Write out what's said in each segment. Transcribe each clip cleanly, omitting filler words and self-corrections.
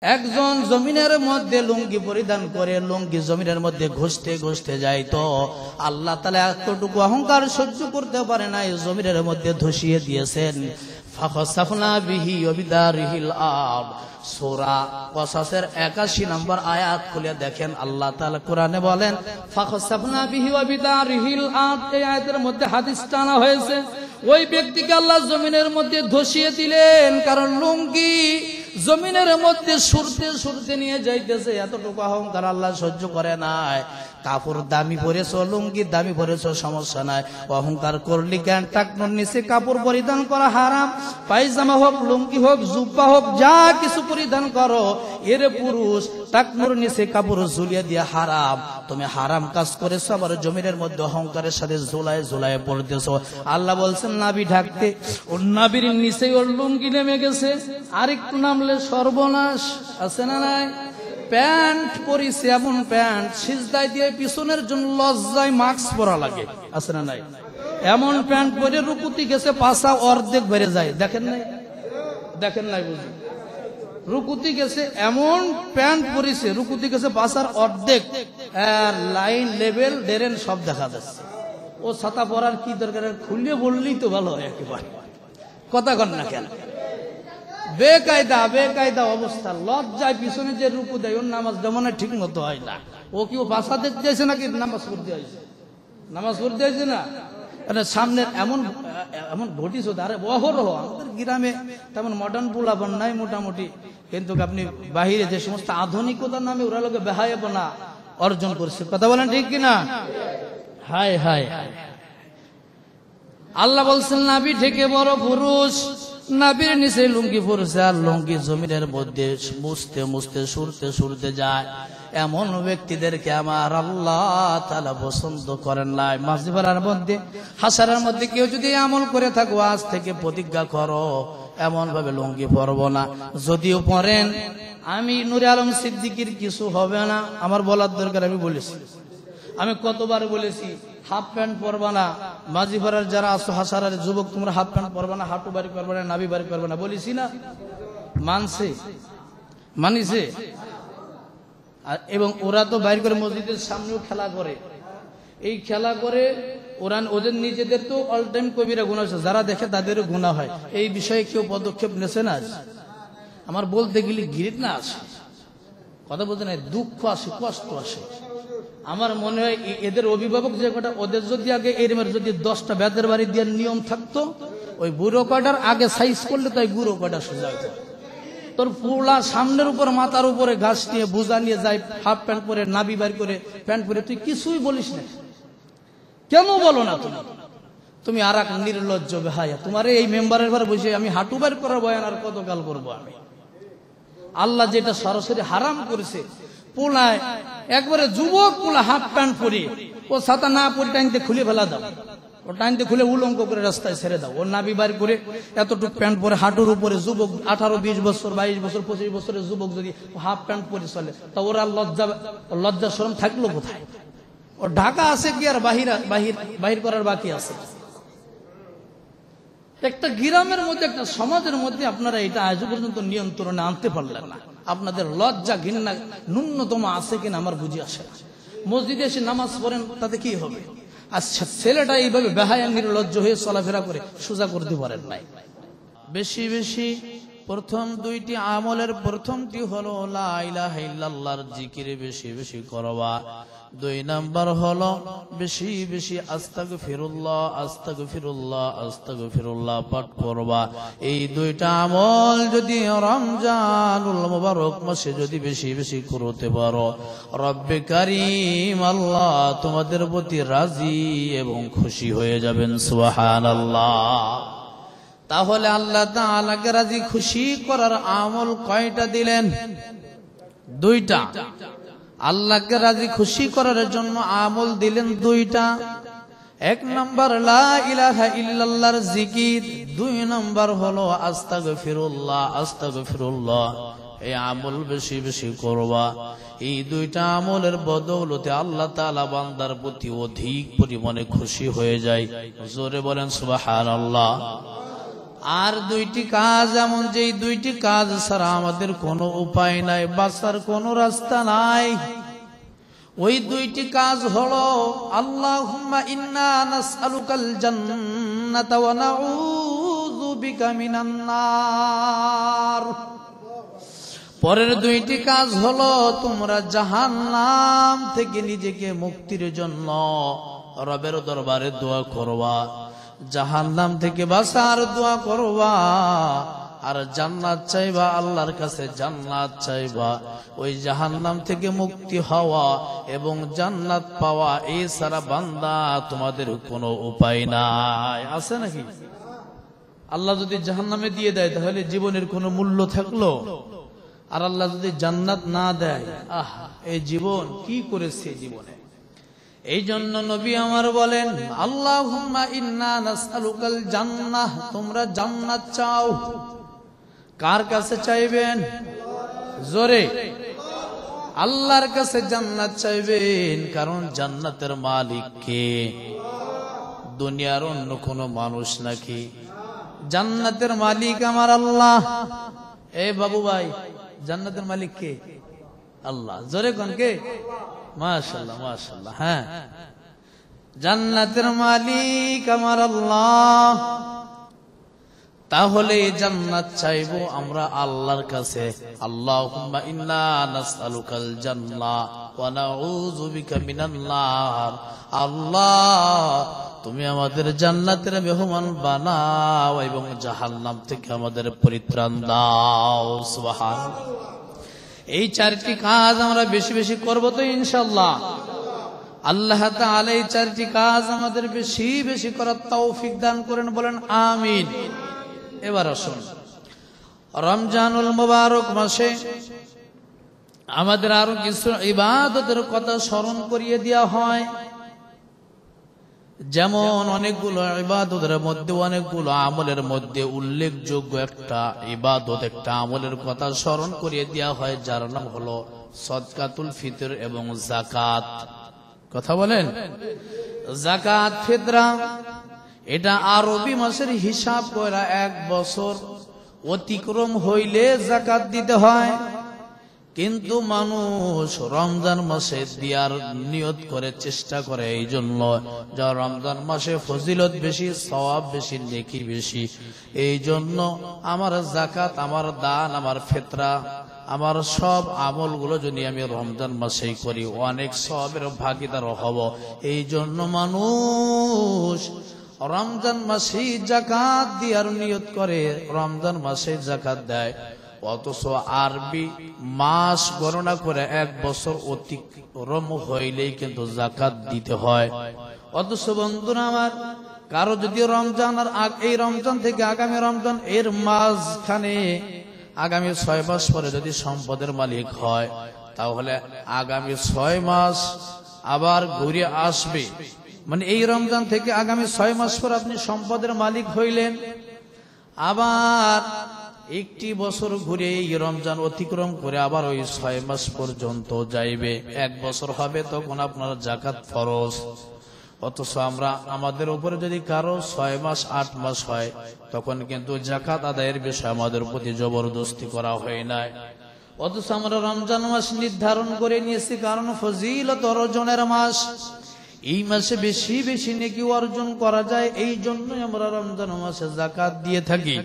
একজন জমিনের মধ্যে লুঙ্গি পরিধান করে লুঙ্গি জমিনের মধ্যে ঘষতে ঘষতে যায়, তো আল্লাহ তাআলা এতটুকু অহংকার সহ্য করতে পারে না, এই জমিনের মধ্যে ধসিয়ে দিয়েছেন। ফাখাসাফনা বিহি ওয়া বিদারিহিল আরদ। সূরা কসাসের 81 নম্বর আয়াত খুলে দেখেন, আল্লাহ তাআলা কোরআনে বলেন ফাখাসাফনা বিহি ওয়া বিদারিহিল আরদ। এই আয়াতের মধ্যে হাদিস টানা হয়েছে, ওই ব্যক্তিকে আল্লাহ জমিনের মধ্যে ধসিয়ে দিলেন, কারণ লুঙ্গি জমিনের মধ্যে সুরতে সুরতে নিয়ে যাইতেছে। এতটুকু অহংকার আল্লাহ সহ্য করে নাই। কাপড় দামি পরেছো, লুঙ্গি দামি পরেছো, সমস্যা নাই, অহংকার করলি কেন? টাকনুর নিচে কাপড় পরিধান করা হারাম। পায়জামা হোক, লুঙ্গি হোক, জুব্বা হোক, যা কিছু পরিধান করো, এর পুরুষ টাকনুর নিচে কাপড় ঝুলিয়ে দিয়ে হারাম। তুমি হারাম কাজ করেছো, আবার জমিনের মধ্যে অহংকারের সাথে ঝুলায় ঝুলায় পড়তেছো। আল্লাহ বলছেন নাভি ঢাকতে, ওর নাভির নিচে ওর লুঙ্গি নেমে গেছে, আরেকটু নামলে সর্বনাশ। আছে না নাই? প্যান্ট পরিছে, এমন প্যান্ট সিজদায় দিয়ে পিছনের জন্য লজ্জায় মাস্ক পরা লাগে। আছে না নাই? এমন প্যান্ট পরে রুকুতি গেছে, পাছা অর্ধেক বেড়ে যায়। দেখেন নাই? দেখেন নাই বুঝি? রুকুতি গেছে, এমন প্যান্ট পরিছে, রুকুতি গেছে পাছার অর্ধেক, লাইন লেভেল ডেরেন সব দেখা যাচ্ছে। ও ছাতা পরার কি দরকার? খুলে বললেই তো ভালো হয় একেবারে। কথা কন না কেন? বেকায়দা বেকায়দা অবস্থা, লজ্জায় পিছনে যে রুকু দেয়, ওর নামাজ যেমন ঠিক মতো হয় না। ও কি ও বাসা দেখতে যাইছে নাকি নামাজ পড়তে হয়েছে? নামাজ পড়তে হয়েছে না, সামনের এমন এমন ঘটিস। আরে অহরহ আমাদের গ্রামে তেমন মডার্ন পোলাপন নাই মোটামুটি, কিন্তু আপনি বাহিরে যে সমস্ত আধুনিকতার নামে ওরা লোকে বেহায়াপনা অর্জন করছে। কথা বলেন ঠিক কিনা? হায় হায়, আল্লাহ বলছেন নাভি থেকে বড় পুরুষ, নাভির নিচে লুঙ্গি পরছে, আর লুঙ্গি জমিনের মধ্যে মুছতে মুছতে সুরতে সুরতে যায়। এমন ব্যক্তিদেরকে আমার আল্লাহ তাআলা পছন্দ করেন না। মাঝিপাড়ার মধ্যে, হাসারের মধ্যে কেউ যদি আমল করে থাকো, আজ থেকে প্রতিজ্ঞা করো এমন ভাবে লুঙ্গি পরবো না। যদিও পরেন, আমি নূরে আলম সিদ্দিকীর কিছু হবে না, আমার বলার দরকার আমি বলেছি। আমি কতবার বলেছি হাফ প্যান্ট পরবা না। মাঝিপাড়ার যারা আছো হাসারের যুবক, তোমরা হাফ প্যান্ট পরবা না, হাঁটু বাড়ি করবে না, নাভি বাড়ি করবে না, বলেছি না? মানছে? মানিছে? এবং ওরা তো বাইর করে মসজিদের সামনেও খেলা করে। এই খেলা করে ওরা ওদের নিজেদের তো অল টাইম কবিরা গুনাহ আছে, যারা দেখে তাদেরও গুনাহ হয়। এই বিষয়ে কেউ পদক্ষেপ নেছে না? আমার বলতে গেলে ঘৃণা না আসে, কথা বলতে নাই, দুঃখ আসে, কষ্ট আসে। আমার মনে হয় এদের অভিভাবক যে কটা, ওদের যদি আগে এরমের যদি 10টা বেদের বাড়ি দেওয়ার নিয়ম থাকতো, ওই বুড়ো কটার আগে সাইজ করলে তো বুড়ো কটা সোজা হতো। তোর পুলা সামনের উপর মাথার উপরে ঘাস নিয়ে বোঝা নিয়ে যায়, হাফ প্যান্ট পরে, নাভি বার করে প্যান্ট পরে, তুই কিছুই বলিস না কেন? বলো না তুমি? তুমি আর এক নির্লজ্জ বেহায়া। তোমার এই মেম্বারের ঘরে বসে আমি হাঁটু বার করা বয়ান আর কতকাল করবো আমি? আল্লাহ যেটা সরাসরি হারাম করেছে, পোলায় একবারে যুবক পোলা হাফ প্যান্ট পরে, ও ছাতা না পরে টাইনতে খুলে ফেলা দাও, ও টাইনতে খুলে উলঙ্গ করে রাস্তায় ছেড়ে দাও। ও নাভি বার করে এতটুক প্যান্ট পরে হাঁটুর উপরে, যুবক 18, 20 বছর, 22 বছর, 25 বছরের যুবক যদি হাফ প্যান্ট পরে চলে, তা ওরা লজ্জা শরম থাকলো কোথায়? ও ঢাকা আছে কি আর বাহির করার বাকি আছে? একটা গ্রামের মধ্যে, একটা সমাজের মধ্যে আপনারা এটা আজ পর্যন্ত নিয়ন্ত্রণে আনতে পারলেন না। আপনাদের লজ্জা ঘৃণা ন্যূনতম আছে কিনা আমার বুঝে আসে না। মসজিদে এসে নামাজ পড়েন, তাতে কি হবে? আচ্ছা, ছেলেটা এইভাবে বেহায়া নির্লজ্জ হয়ে চলাফেরা করে, সোজা করতে পারেন নাই। বেশি বেশি প্রথম দুইটি আমলের প্রথমটি হলো লা ইলাহা ইল্লাল্লাহর জিকির বেশি বেশি করবা। 2 নাম্বার হলো বেশি বেশি আস্তাগফিরুল্লাহ আস্তাগফিরুল্লাহ আস্তাগফিরুল্লাহ পাঠ করবা। এই 2টা আমল যদি রমজানুল মুবারক মাসে যদি বেশি বেশি করতে পারো, রব্বে কারীম আল্লাহ তোমাদের প্রতি রাজি এবং খুশি হয়ে যাবেন। সুবহানাল্লাহ। তাহলে আল্লাহ তাআলাকে রাজি খুশি করার আমল কয়টা দিলেন? 2টা। আল্লাহকে রাজি খুশি করার জন্য আমল দিলেন 2টা। 1 নাম্বার লা ইলাহা ইল্লাল্লাহর জিকির, 2 নাম্বার হলো আস্তাগফিরুল্লাহ আস্তাগফিরুল্লাহ। এই আমল বেশি বেশি করবা। এই 2টা আমলের বদৌলতে আল্লাহ তাআলা বান্দার প্রতি অধিক পরিমাণে খুশি হয়ে যায়। জোরে বলেন সুবহানাল্লাহ। আর দুইটি কাজ এমন, যে দুইটি কাজ ছাড়া আমাদের কোনো উপায় নাই, বাঁচার কোনো রাস্তা নাই। ওই দুইটি কাজ হলো আল্লাহুম্মা ইন্না নাসআলুকাল জান্নাতা ওয়া নাউযু বিকা মিনান নার। পরের দুইটি কাজ হলো তোমরা জাহান্নাম থেকে নিজেকে মুক্তির জন্য রবের দরবারে দোয়া করবা, জাহান্নাম থেকে বাঁচার দোয়া করবা, আর জান্নাত চাইবা, আল্লাহর কাছে জান্নাত চাইবা। ওই জাহান্নাম থেকে মুক্তি হওয়া এবং জান্নাত পাওয়া, এই সারা বান্দা তোমাদের কোনো উপায় নাই। আছে নাকি? আল্লাহ যদি জাহান্নামে দিয়ে দেয় তাহলে জীবনের কোনো মূল্য থাকলো? আর আল্লাহ যদি জান্নাত না দেয়, এই জীবন কি করেছে জীবনে? এই জন্য নবী আমার বলেন আল্লাহুম্মা ইন্না নাসআলুকাল জান্নাহ, তোমরা জান্নাত চাও। কার কাছে চাইবেন? জোরে আল্লাহর কাছে জান্নাত চাইবেন, কারণ জান্নাতের মালিক কে? দুনিয়ার অন্য কোন মানুষ নাকি? জান্নাতের মালিক আমার আল্লাহ। এই বাবু ভাই, জান্নাতের মালিক কে? আল্লাহ। জোরে কোন কে? মাশাআল্লাহ মাশাআল্লাহ। হ্যাঁ, জান্নাতের মালিক আমার আল্লাহ। তাহলে জান্নাত চাইবো আমরা আল্লাহর কাছে। আল্লাহুম্মা ইন্না নাসআলুকাল জান্নাহ ওয়া নাউযু বিকা মিনান নার। আল্লাহ, তুমি আমাদের জান্নাতের মেহমান বানাও এবং জাহান্নাম থেকে আমাদের পরিত্রাণ দাও। সুবহানাল্লাহ। এই চারটি কাজ আমরা বেশি বেশি করব তো ইনশাআল্লাহ। আল্লাহ তাআলা এই চারটি কাজ আমাদের বেশি বেশি করার তৌফিক দান করেন, বলেন আমিন। এবার আসুন, রমজানুল মুবারক মাসে আমাদের আরো কিছু ইবাদতের কথা স্মরণ করিয়ে দেওয়া হয়। যেমন অনেকগুলো ইবাদতের মধ্যে, অনেকগুলো আমলের মধ্যে উল্লেখযোগ্য একটা ইবাদত, একটা আমলের কথা স্মরণ করিয়ে দেওয়া হয়, যার নাম হলো সদকাতুল ফিতর এবং যাকাত। কথা বলেন, যাকাত ফিতরা, এটা আরবি মাসের হিসাব করে 1 বছর অতিক্রম হইলে যাকাত দিতে হয়। কিন্তু মানুষ রমজান মাসে দেওয়ার নিয়ত করে, চেষ্টা করে, এই জন্য যা রমজান মাসে ফজিলত বেশি, সওয়াব বেশি, নেকি বেশি। এই জন্য আমার যাকাত, আমার দান, আমার ফিতরা, আমার সব আমলগুলো যদি আমি রমজান মাসেই করি, অনেক সওয়াবের ভাগীদার হব। এই জন্য মানুষ রমজান মাসে যাকাত দেওয়ার নিয়ত করে, রমজান মাসে যাকাত দেয়। অথচ আরবি মাস গণনা করে 1 বছর অতিক্রম হইলেই কিন্তু যাকাত দিতে হয়। অথচ বন্ধুরা আমার, কারো যদি রমজান আর এই রমজান থেকে আগামী রমজান এর মাঝখানে আগামী 6 মাস পরে যদি সম্পদের মালিক হয়, তাহলে আগামী 6 মাস আবার ঘুরে আসবে। মানে এই রমজান থেকে আগামী 6 মাস পর আপনি সম্পদের মালিক হইলেন, আবার 1টি বছর ঘুরে এই রমজান অতিক্রম করে আবার ওই 6 মাস পর্যন্ত যাইবে, 1 বছর হবে, তখন আপনার যাকাত ফরজ। অথচ আমরা, আমাদের উপরে যদি কারো 6 মাস 8 মাস হয়, তখন কিন্তু যাকাত আদায়ের বিষয়ে আমাদের প্রতি জবরদস্তি করা হয় নাই। অথচ আমরা রমজান মাস নির্ধারণ করে নিয়েছি, কারণ ফজিলত অর্জনের মাস। এই মাসে বেশি বেশি নেকি অর্জন করা যায়, এই জন্যই আমরা রমজান মাসে যাকাত দিয়ে থাকি।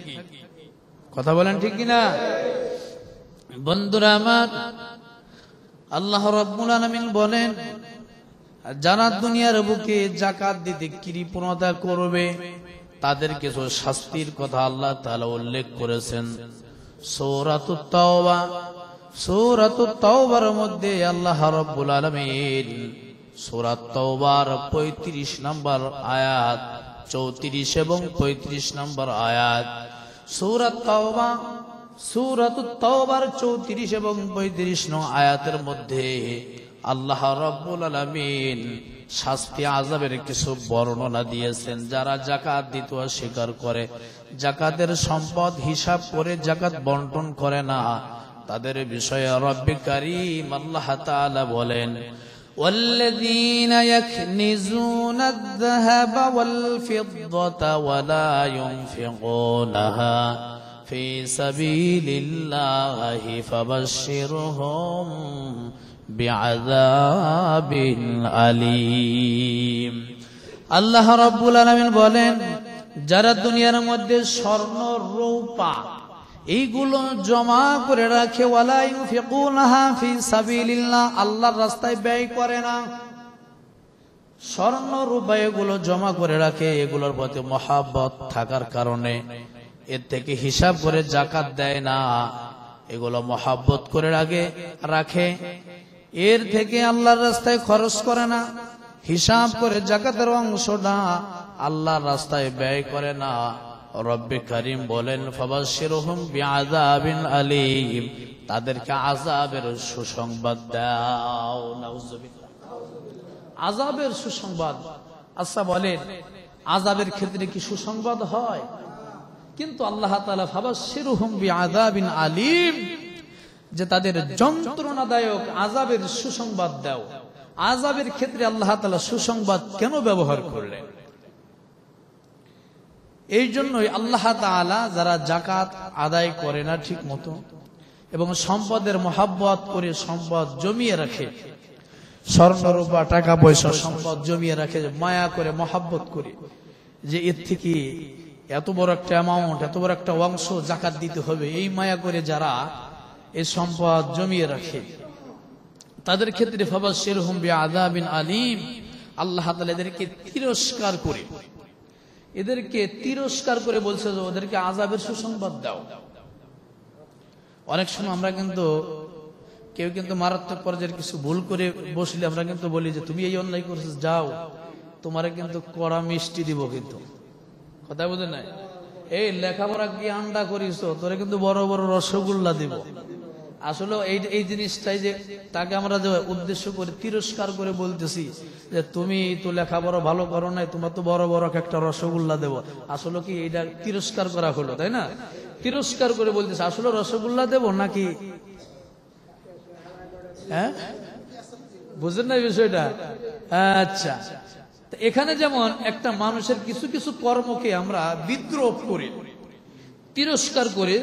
কথা বলেন ঠিক কিনা বন্ধুরা আমার? আল্লাহ রাব্বুল আলামিন বলেন, যারা দুনিয়ার বুকে যাকাত দিতে কৃপণতা করবে, তাদের কিছু শাস্তির কথা আল্লাহ তাআলা উল্লেখ করেছেন। সূরাতুত তাওবা, সূরাতুত তাওবার মধ্যে আল্লাহ রাব্বুল আলামিন সূরা তাওবার 35 নম্বর আয়াত, 34 এবং 35 নম্বর আয়াত, সূরা তাওবা, সূরাতুত তাওবার 34 এবং 35 নং আয়াতের মধ্যে আল্লাহ রাব্বুল আলামিন শাস্তি আযাবের কিছু বর্ণনা দিয়েছেন। যারা যাকাত দিতে অস্বীকার করে, যাকাতের সম্পদ হিসাব করে যাকাত বন্টন করে না, তাদের বিষয়ে রব্বে কারীম আল্লাহ তাআলা বলেন, والذين يكنزون الذهب والفضة ولا ينفقونها في سبيل الله فبشرهم بعذاب أليم আল্লাহ রাব্বুল আলামিন বলেন, যারা দুনিয়ার মধ্যে স্বর্ণ রূপা এইগুলো জমা করে রাখে, ওয়ালা ইউনফিকুনাহা ফি সাবিলিল্লাহ, আল্লাহর রাস্তায় ব্যয় করে না, স্বর্ণ রূপা এগুলো জমা করে রাখে, এগুলোর প্রতি মহাব্বত থাকার কারণে এর থেকে হিসাব করে যাকাত দেয় না, এগুলো মহাব্বত করে রাখে, এর থেকে আল্লাহর রাস্তায় খরচ করে না, হিসাব করে যাকাতের অংশটা আল্লাহর রাস্তায় ব্যয় করে না। রব্বে কারীম বলেন, ফাবাশশিরহুম বিআযাবিন আলীম, তাদেরকে আযাবের সুসংবাদ দাও। নাউযুবিল্লাহ, আযাবের সুসংবাদ। আচ্ছা বলেন, আযাবের ক্ষেত্রে কি সুসংবাদ হয়? কিন্তু আল্লাহ তাআলা ফাবাশশিরহুম বিআযাবিন আলীম, যে তাদের যন্ত্রণাদায়ক আযাবের সুসংবাদ দাও। আযাবের ক্ষেত্রে আল্লাহ তাআলা সুসংবাদ কেন ব্যবহার করলেন? এই জন্যই আল্লাহ তাআলা যারা যাকাত আদায় করে না ঠিক মতো এবং সম্পদের মহাব্বত করে সম্পদ জমিয়ে রাখে, স্বর্ণ রূপা টাকা পয়সা সম্পদ জমিয়ে রাখে, মায়া করে মহাব্বত করে যে এর থেকে এত বড় একটা অ্যামাউন্ট, এত বড় একটা অংশ যাকাত দিতে হবে, এই মায়া করে যারা এই সম্পদ জমিয়ে রাখে, তাদের ক্ষেত্রে ফাবাশশিরহুম বিআযাবিন আলীম, আল্লাহ তাআলা এদেরকে তিরস্কার করে বলছে যে ওদেরকে আযাবের সুসংবাদ দাও। অনেক সময় আমরা কিন্তু কেউ মারাত্মক পর্যায়ের কিছু ভুল করে বসলে আমরা কিন্তু বলি যে তুমি এই অন্যায় করেছো, যাও তোমারে কিন্তু কড়া মিষ্টি দিব, কিন্তু কথা বুঝে নাই, এই লেখাপড়া কি আন্ডা করিস তোরে কিন্তু বড় বড় রসগোল্লা দিব। আসলে এই জিনিসটাই যে তাকে আমরা যে উদ্দেশ্য করে তিরস্কার করে বলতেছি যে তুমি তো লেখাপড়া ভালো করো নাই, তোমার তো বড় বড় একটা রসগোল্লা দেবো, আসলে কি এইটা তিরস্কার করা হলো, তাই না? তিরস্কার করে বলতেছে আসলে রসগোল্লা দেবো নাকি, হ্যাঁ বুঝলেন না বিষয়টা? আচ্ছা, এখানে যেমন একটা মানুষের কিছু কিছু কর্মকে আমরা বিদ্রোহ করে তিরস্কার করে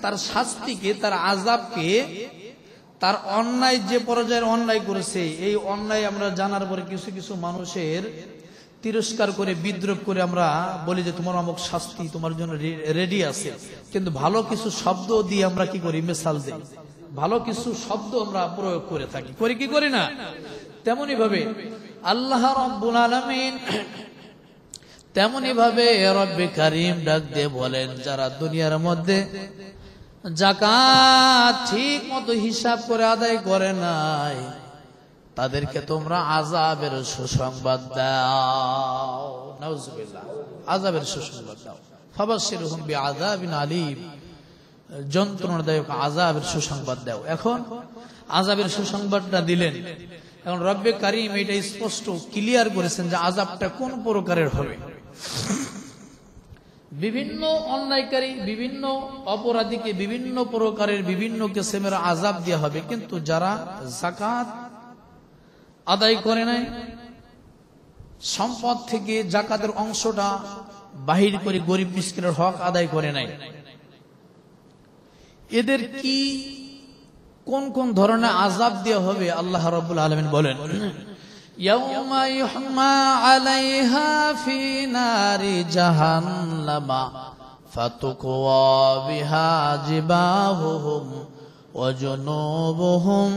তার শাস্তিকে, তার আযাবকে, তার অন্যায় যে পর্যায়ের অন্যায় করেছে এই অন্যায় আমরা জানার পরে কিছু কিছু মানুষের তিরস্কার করে বিদ্রোহ করে আমরা বলি যে তোমার অমুক শাস্তি তোমার জন্য রেডি আছে, কিন্তু ভালো কিছু শব্দ দিয়ে আমরা কি করি, মিসাল দিই, ভালো কিছু শব্দ আমরা প্রয়োগ করে থাকি, করি কি করি না? তেমনি ভাবে আল্লাহ রাব্বুল আলামিন তেমনি ভাবে রব্বে কারীম ডাক দিয়ে বলেন, যারা দুনিয়ার মধ্যে যাকাত ঠিক মতো হিসাব করে আদায় করে নাই, তাদেরকে তোমরা আযাবের সুসংবাদ দাও। নাউযুবিল্লাহ, আযাবের সুসংবাদ দাও। ফাবাশশিরহুম বিআযাবিন আলীম, যন্ত্রণাদায়ক আযাবের সুসংবাদ দাও। এখন আযাবের সুসংবাদটা দিলেন, এখন রব্বে কারীম এটা স্পষ্ট ক্লিয়ার করেছেন যে আযাবটা কোন প্রকারের হবে। বিভিন্ন অন্যায়কারী, বিভিন্ন অপরাধীকে বিভিন্ন প্রকারের বিভিন্ন কিসমের আযাব দেওয়া হবে, কিন্তু যারা যাকাত আদায় করে নাই, সম্পদ থেকে যাকাতের অংশটা বাহির করে গরিব মিসকিনের হক আদায় করে নাই, এদের কি কোন কোন ধরনের আযাব দেওয়া হবে আল্লাহ রাব্বুল আলামিন বলেন, ইয়াউমা ইউহমা আলাইহা ফি নারি জাহান্নামা ফাতুকওয়া বিহা জিবাহুহুম ওয়া জুনুবুহুম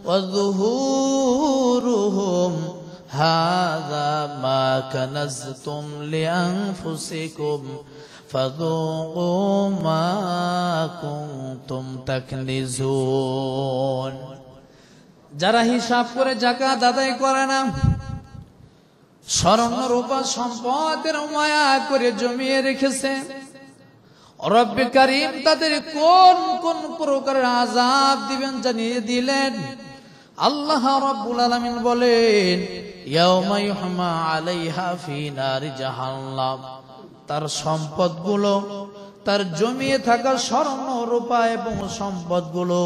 ওয়া যুহুরুহুম হাযা মা কানাজতুম লিআনফুসিকুম ফাযুকু মা কুনতুম তাকনিজুন। যারা হিসাব করে যাকাত আদায় করে না, স্বর্ণ রূপা সম্পদের মায়া করে জমিয়ে রেখেছে, রব্বে কারীম তাদের কোন কোন প্রকারের আযাব দিবেন জানিয়ে দিলেন। আল্লাহ রাব্বুল আলামিন বলেন, ইয়াউমা ইউহমা আলাইহা ফি নারি জাহান্নাম, তার সম্পদগুলো, তার জমিয়ে থাকা স্বর্ণ রূপা এবং সম্পদগুলো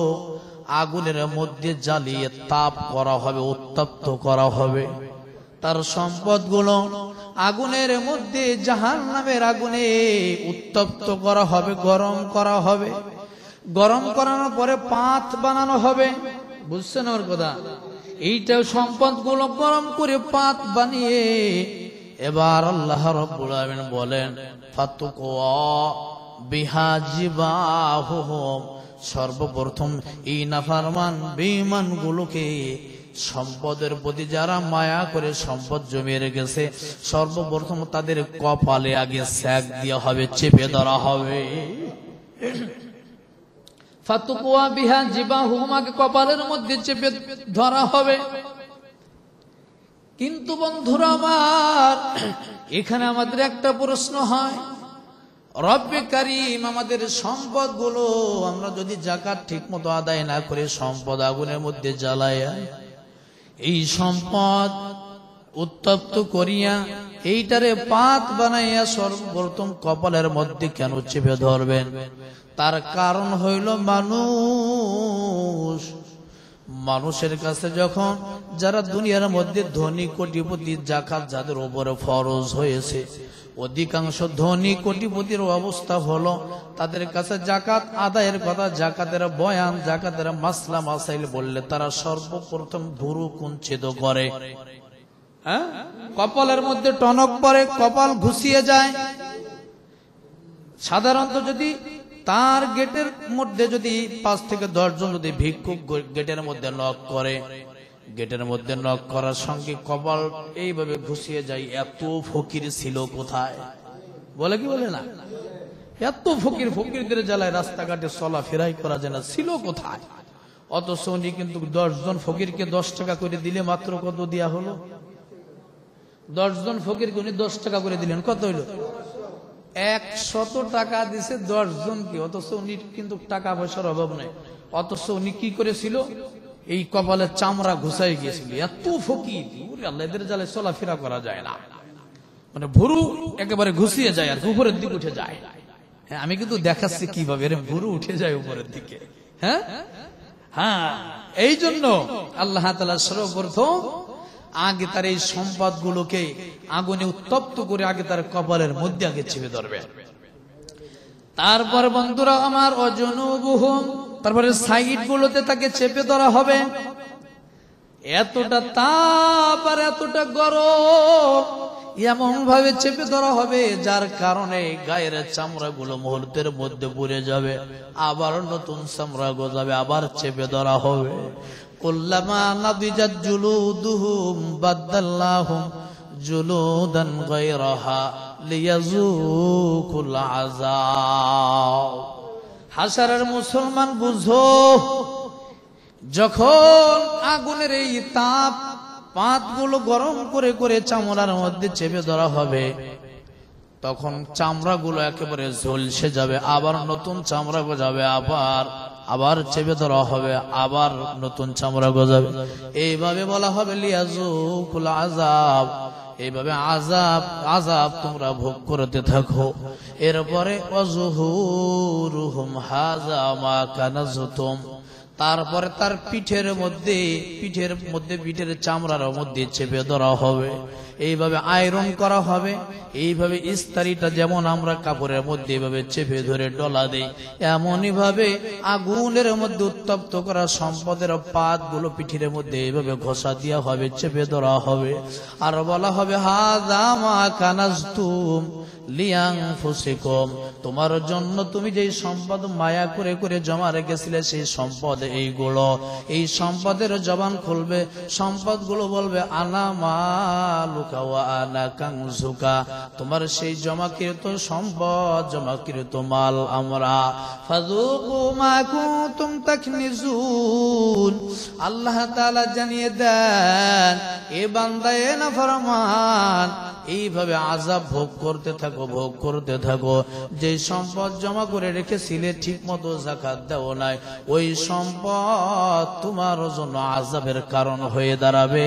আগুনের মধ্যে জ্বালিয়ে তাপ করা হবে, উত্তপ্ত করা হবে। তার সম্পদগুলো আগুনের মধ্যে জাহান্নামের আগুনে উত্তপ্ত করা হবে, গরম করা হবে। গরম করানোর পরে পাত বানানো হবে। বুঝছেন আমার কথা? এইটা সম্পদগুলো গরম করে পাত বানিয়ে এবার আল্লাহ রাব্বুল আলামিন বলেন ফাতুকওয়া বিহা জিবাহুহুম, সর্বপ্রথম এই নাফরমান বেঈমান গুলোকে সম্পদের প্রতি যারা মায়া করে সম্পদ জমিয়ে রেখেছে, সর্বপ্রথম তাদের কপালে আগে সেক দেওয়া হবে, চেপে ধরা হবে। ফাতুকওয়া বিহা জিবাহুহুম, আগে কপালের মধ্যে চেপে ধরা হবে। কিন্তু বন্ধুরা আমার, এখানে আমাদের একটা প্রশ্ন হয়, রব্বে কারীম আমাদের সম্পদগুলো আমরা যদি যাকাত ঠিক মতো আদায় না করে সম্পদ আগুনের মধ্যে জ্বালাইয়া এই সম্পদ উত্তপ্ত করিয়া এইটারে পাত বানাইয়া সর্বপ্রথম কপালের মধ্যে কেন চেপে ধরবেন? তার কারণ হইল মানুষের কাছে যখন যারা দুনিয়ার মধ্যে ধনী কোটিপতি যাকাত যাদের উপরে ফরজ হয়েছে, অধিকাংশ ধনী কোটিপতির অবস্থা হলো তাদের কাছে যাকাত আদায়ের কথা, যাকাতের বয়ান, যাকাতের মাসলা মাসাইল বললে তারা সর্বপ্রথম ভুরু কুঞ্চিত করে, কপালের মধ্যে টনক পড়ে, কপাল ঘুষিয়ে যায়। সাধারণত যদি তার গেটের মধ্যে যদি 5 থেকে 10 জন যদি ভিক্ষুক গেটের মধ্যে নক করে, গেটের মধ্যে নক করার সঙ্গে কপাল এইভাবে ঘুষিয়ে যায়। এত ফকির ছিল কোথায়? বলে কি বলে না? এত ফকিরদের জ্বালায় রাস্তাঘাটে চলাফেরাই করা যায় না, ছিল কোথায়? অথচ উনি কিন্তু 10 জন ফকিরকে 10 টাকা করে দিলে মাত্র কত দেয়া হলো? 10 জন ফকিরকে উনি 10 টাকা করে দিলেন, কত হইল? 100 টাকা দিছে 10 জন কি। অথচ উনি কিন্তু টাকা পয়সার অভাব নেই, অথচ উনি কি করেছিল? এই কপালের চামড়া ঘুষাই গিয়েছিল। এত ফকির, আল্লাহ এদের জ্বালায় চলাফেরা করা যায় না, মানে ভুরু একেবারে ঘুষিয়ে যায় আর উপরের দিকে উঠে যায়। হ্যাঁ, আমি কিন্তু দেখাচ্ছি কিভাবে এর ভুরু উঠে যায় উপরের দিকে। হ্যাঁ হ্যাঁ, এই জন্য আল্লাহ তাআলা সর্বপ্রথম আগে তার এই সম্পদগুলোকে আগুনে উত্তপ্ত করে আগে তার কপালের মধ্যে আগে চেপে ধরবে। তারপর বন্ধুরা আমার অজনুবুহুম, তারপরে সাইড গুলোতে তাকে চেপে ধরা হবে। এতটা তাপ আর এতটা গরম এমন ভাবে চেপে ধরা হবে যার কারণে গায়ের চামড়া গুলো মুহূর্তের মধ্যে পুড়ে যাবে, আবার নতুন চামড়া গজাবে, আবার চেপে ধরা হবে। কুল্লামা নাদিজাত জুলুদুহুম বাদদাল্লাহুম জুলুদান গায়রাহা লিয়াযুকুল আযাব। হাশারের মুসলমান বুঝো, যখন আগুনের এই তাপ পাতগুলো গরম করে করে চামড়ার মধ্যে চেপে ধরা হবে, তখন চামড়াগুলো একেবারে ঝলসে যাবে, আবার নতুন চামড়া গজাবে, আবার চেপে ধরা হবে, আবার নতুন চামড়া গজাবে। এইভাবে বলা হবে লিয়াযুকুল আযাব, এইভাবে আযাব তোমরা ভোগ করতে থাকো। এরপরে ওয়াজুহুরুহুম হাযা মা কানাজতুম, তারপরে তার পিঠের চামড়ার মধ্যে চেপে ধরা হবে, এইভাবে আয়রন করা হবে। এইভাবে ইস্তারিটা যেমন আমরা কাপড়ের মধ্যে এইভাবে চেপে ধরে ডলা দেই, এমনই ভাবে আগুনের মধ্যে উত্তপ্ত করা সম্পদের পাতগুলো পিঠের মধ্যে এইভাবে ঘষা দেওয়া হবে, চেপে ধরা হবে। আর বলা হবে হাযা মা কানাজতুম লিআনফুসিকুম, তোমার জন্য তুমি যে সম্পদ মায়া করে করে জমা রেখেছিলে সেই সম্পদ এইগুলো। এই সম্পদের জবান খুলবে, সম্পদগুলো বলবে আনা মালুকা ওয়া আনা কানজুকা, তোমার সেই জমাকৃত সম্পদ, জমাকৃত মাল আমরা। ফাযুকু মা কুনতুম তাকনিজুন, আল্লাহ তাআলা জানিয়ে দেন এ বান্দা এ নাফরমান এইভাবে আযাব ভোগ করতে থাকো। যে সম্পদ জমা করে রেখেছিলে ঠিক মতো যাকাত দাও নাই, ওই সম্পদ তোমার জন্য আযাবের কারণ হয়ে দাঁড়াবে।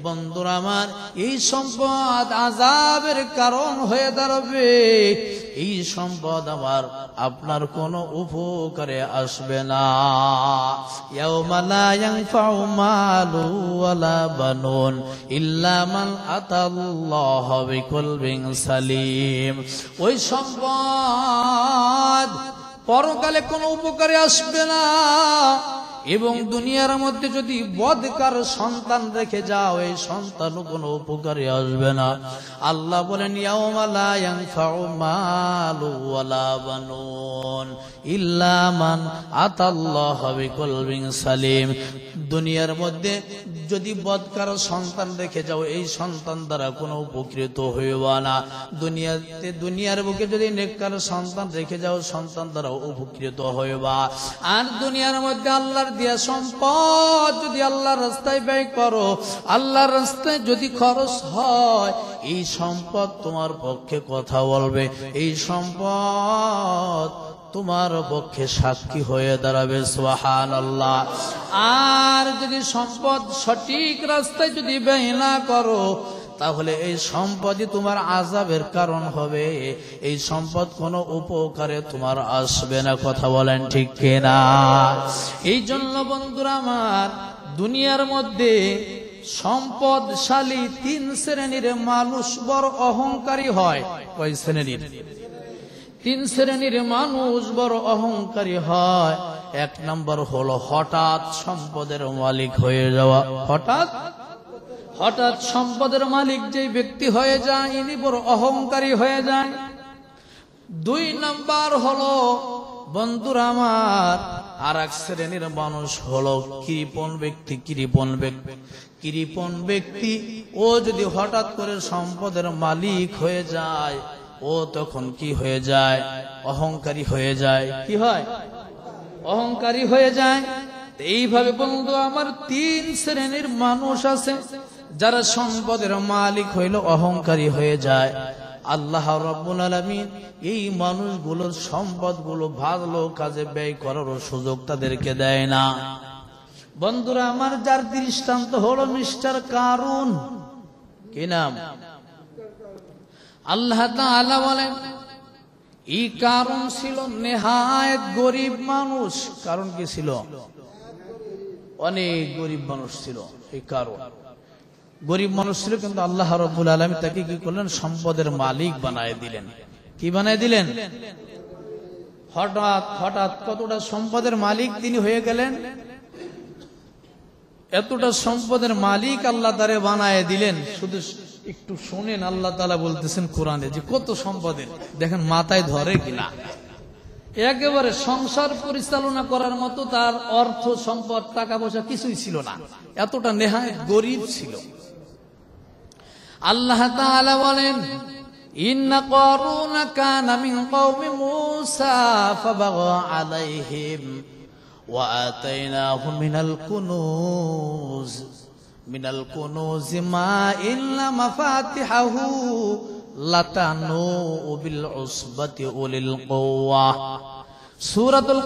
বন্ধুরা আমার, এই সম্পদ আযাবের কারণ হয়ে দাঁড়াবে। এই সম্পদ আমার আপনার কোনো উপকারে আসবে না। ইয়াউমা লা ইয়ানফাউ মালু ওয়ালা বানুন ইল্লা মান আতাল্লাহা বিকলবিন সালিম। ওই সম্পদ পরকালে কোনো উপকারে আসবে না। এবং দুনিয়ার মধ্যে যদি বদকার সন্তান রেখে যাও, এই সন্তানও কোনো উপকারে আসবে না। আল্লাহ বলেন ইয়াউমা লা ইয়ানফাউ মালু ওয়ালা বানুন ইল্লা মান আতাল্লাহা বিকলবিন সালিম। দুনিয়ার মধ্যে যদি বদকার সন্তান রেখে যাও, এই সন্তান দ্বারা কোনো উপকৃত হইবা না। দুনিয়ার বুকে যদি নেককার সন্তান রেখে যাও, সন্তান দ্বারা উপকৃত হইবা। আর দুনিয়ার মধ্যে আল্লাহর দিয়া সম্পদ যদি আল্লাহর রাস্তায় ব্যয় করো, আল্লাহর রাস্তায় যদি খরচ হয়, এই সম্পদ তোমার পক্ষে কথা বলবে। এই সম্পদ তোমার পক্ষে সাক্ষী হয়ে দাঁড়াবে। সুবহানাল্লাহ। আর যদি সম্পদ সঠিক রাস্তায় যদি ব্যয় না করো, তাহলে এই সম্পদই তোমার আযাবের কারণ হবে। এই সম্পদ কোনো উপকারে তোমার আসবে না। কথা বলেন ঠিক কিনা? এই জন্য বন্ধুরা আমার, দুনিয়ার মধ্যে সম্পদশালী 3 শ্রেণীর মানুষ বড় অহংকারী হয়। কয় শ্রেণীর? 3 শ্রেণীর মানুষ বড় অহংকারী হয়। 1 নম্বর হলো হঠাৎ সম্পদের মালিক হয়ে যাওয়া। হঠাৎ সম্পদের মালিক যে ব্যক্তি হয়ে যায়, ইনি বড় অহংকারী হয়ে যায়। 2 নম্বর হলো বন্ধুরা আমার, আর এক শ্রেণীর মানুষ হলো কৃপণ ব্যক্তি। কৃপণ ব্যক্তি ও যদি হঠাৎ করে সম্পদের মালিক হয়ে যায়, ও তখন কি হয়ে যায়? অহংকারী হয়ে যায়। কি হয়? অহংকারী হয়ে যায়। এইভাবে বন্ধু আমার 3 শ্রেণীর মানুষ আছে, যারা সম্পদের মালিক হইল অহংকারী হয়ে যায়। আল্লাহ রাব্বুল আলামিন এই মানুষগুলোর সম্পদগুলো ভালো কাজে ব্যয় করার সুযোগ তাদেরকে দেয় না। বন্ধুরা আমার, যার দৃষ্টান্ত হলো মিস্টার কারুন। কি নাম? আল্লাহ তাআলা বলেন এই কারুন ছিল নেহায়েত গরিব মানুষ। কারণ কি ছিল? অনেক গরিব মানুষ ছিল। এই কারুন গরিব মানুষ ছিল, কিন্তু আল্লাহ রাব্বুল আলামিন তাকে কি করলেন? সম্পদের মালিক বানায় দিলেন। কি বানায় দিলেন? হঠাৎ কতটা সম্পদের মালিক তিনি হয়ে গেলেন। এতটা সম্পদের মালিক আল্লাহ তারে বানায় দিলেন। শুধু একটু শুনেন, আল্লাহ তাআলা বলতেছেন কোরআনে যে কত সম্পদের, দেখেন মাথায় ধরে কিনা। একেবারে সংসার পরিচালনা করার মতো তার অর্থ সম্পদ টাকা পয়সা কিছুই ছিল না। এতটা নেহায়েত গরিব ছিল। আল্লাহ তাআলা বলেন ইন্না কারুনা কানা মিন কওমি মূসা ফাবাগা আলাইহিম ওয়া আতাইনাহু মিনাল কুনুজ মা ইল্লা মাফাতিহাহু লাতানু বিল উসবাতি উলিল কুওয়া। সূরাতুল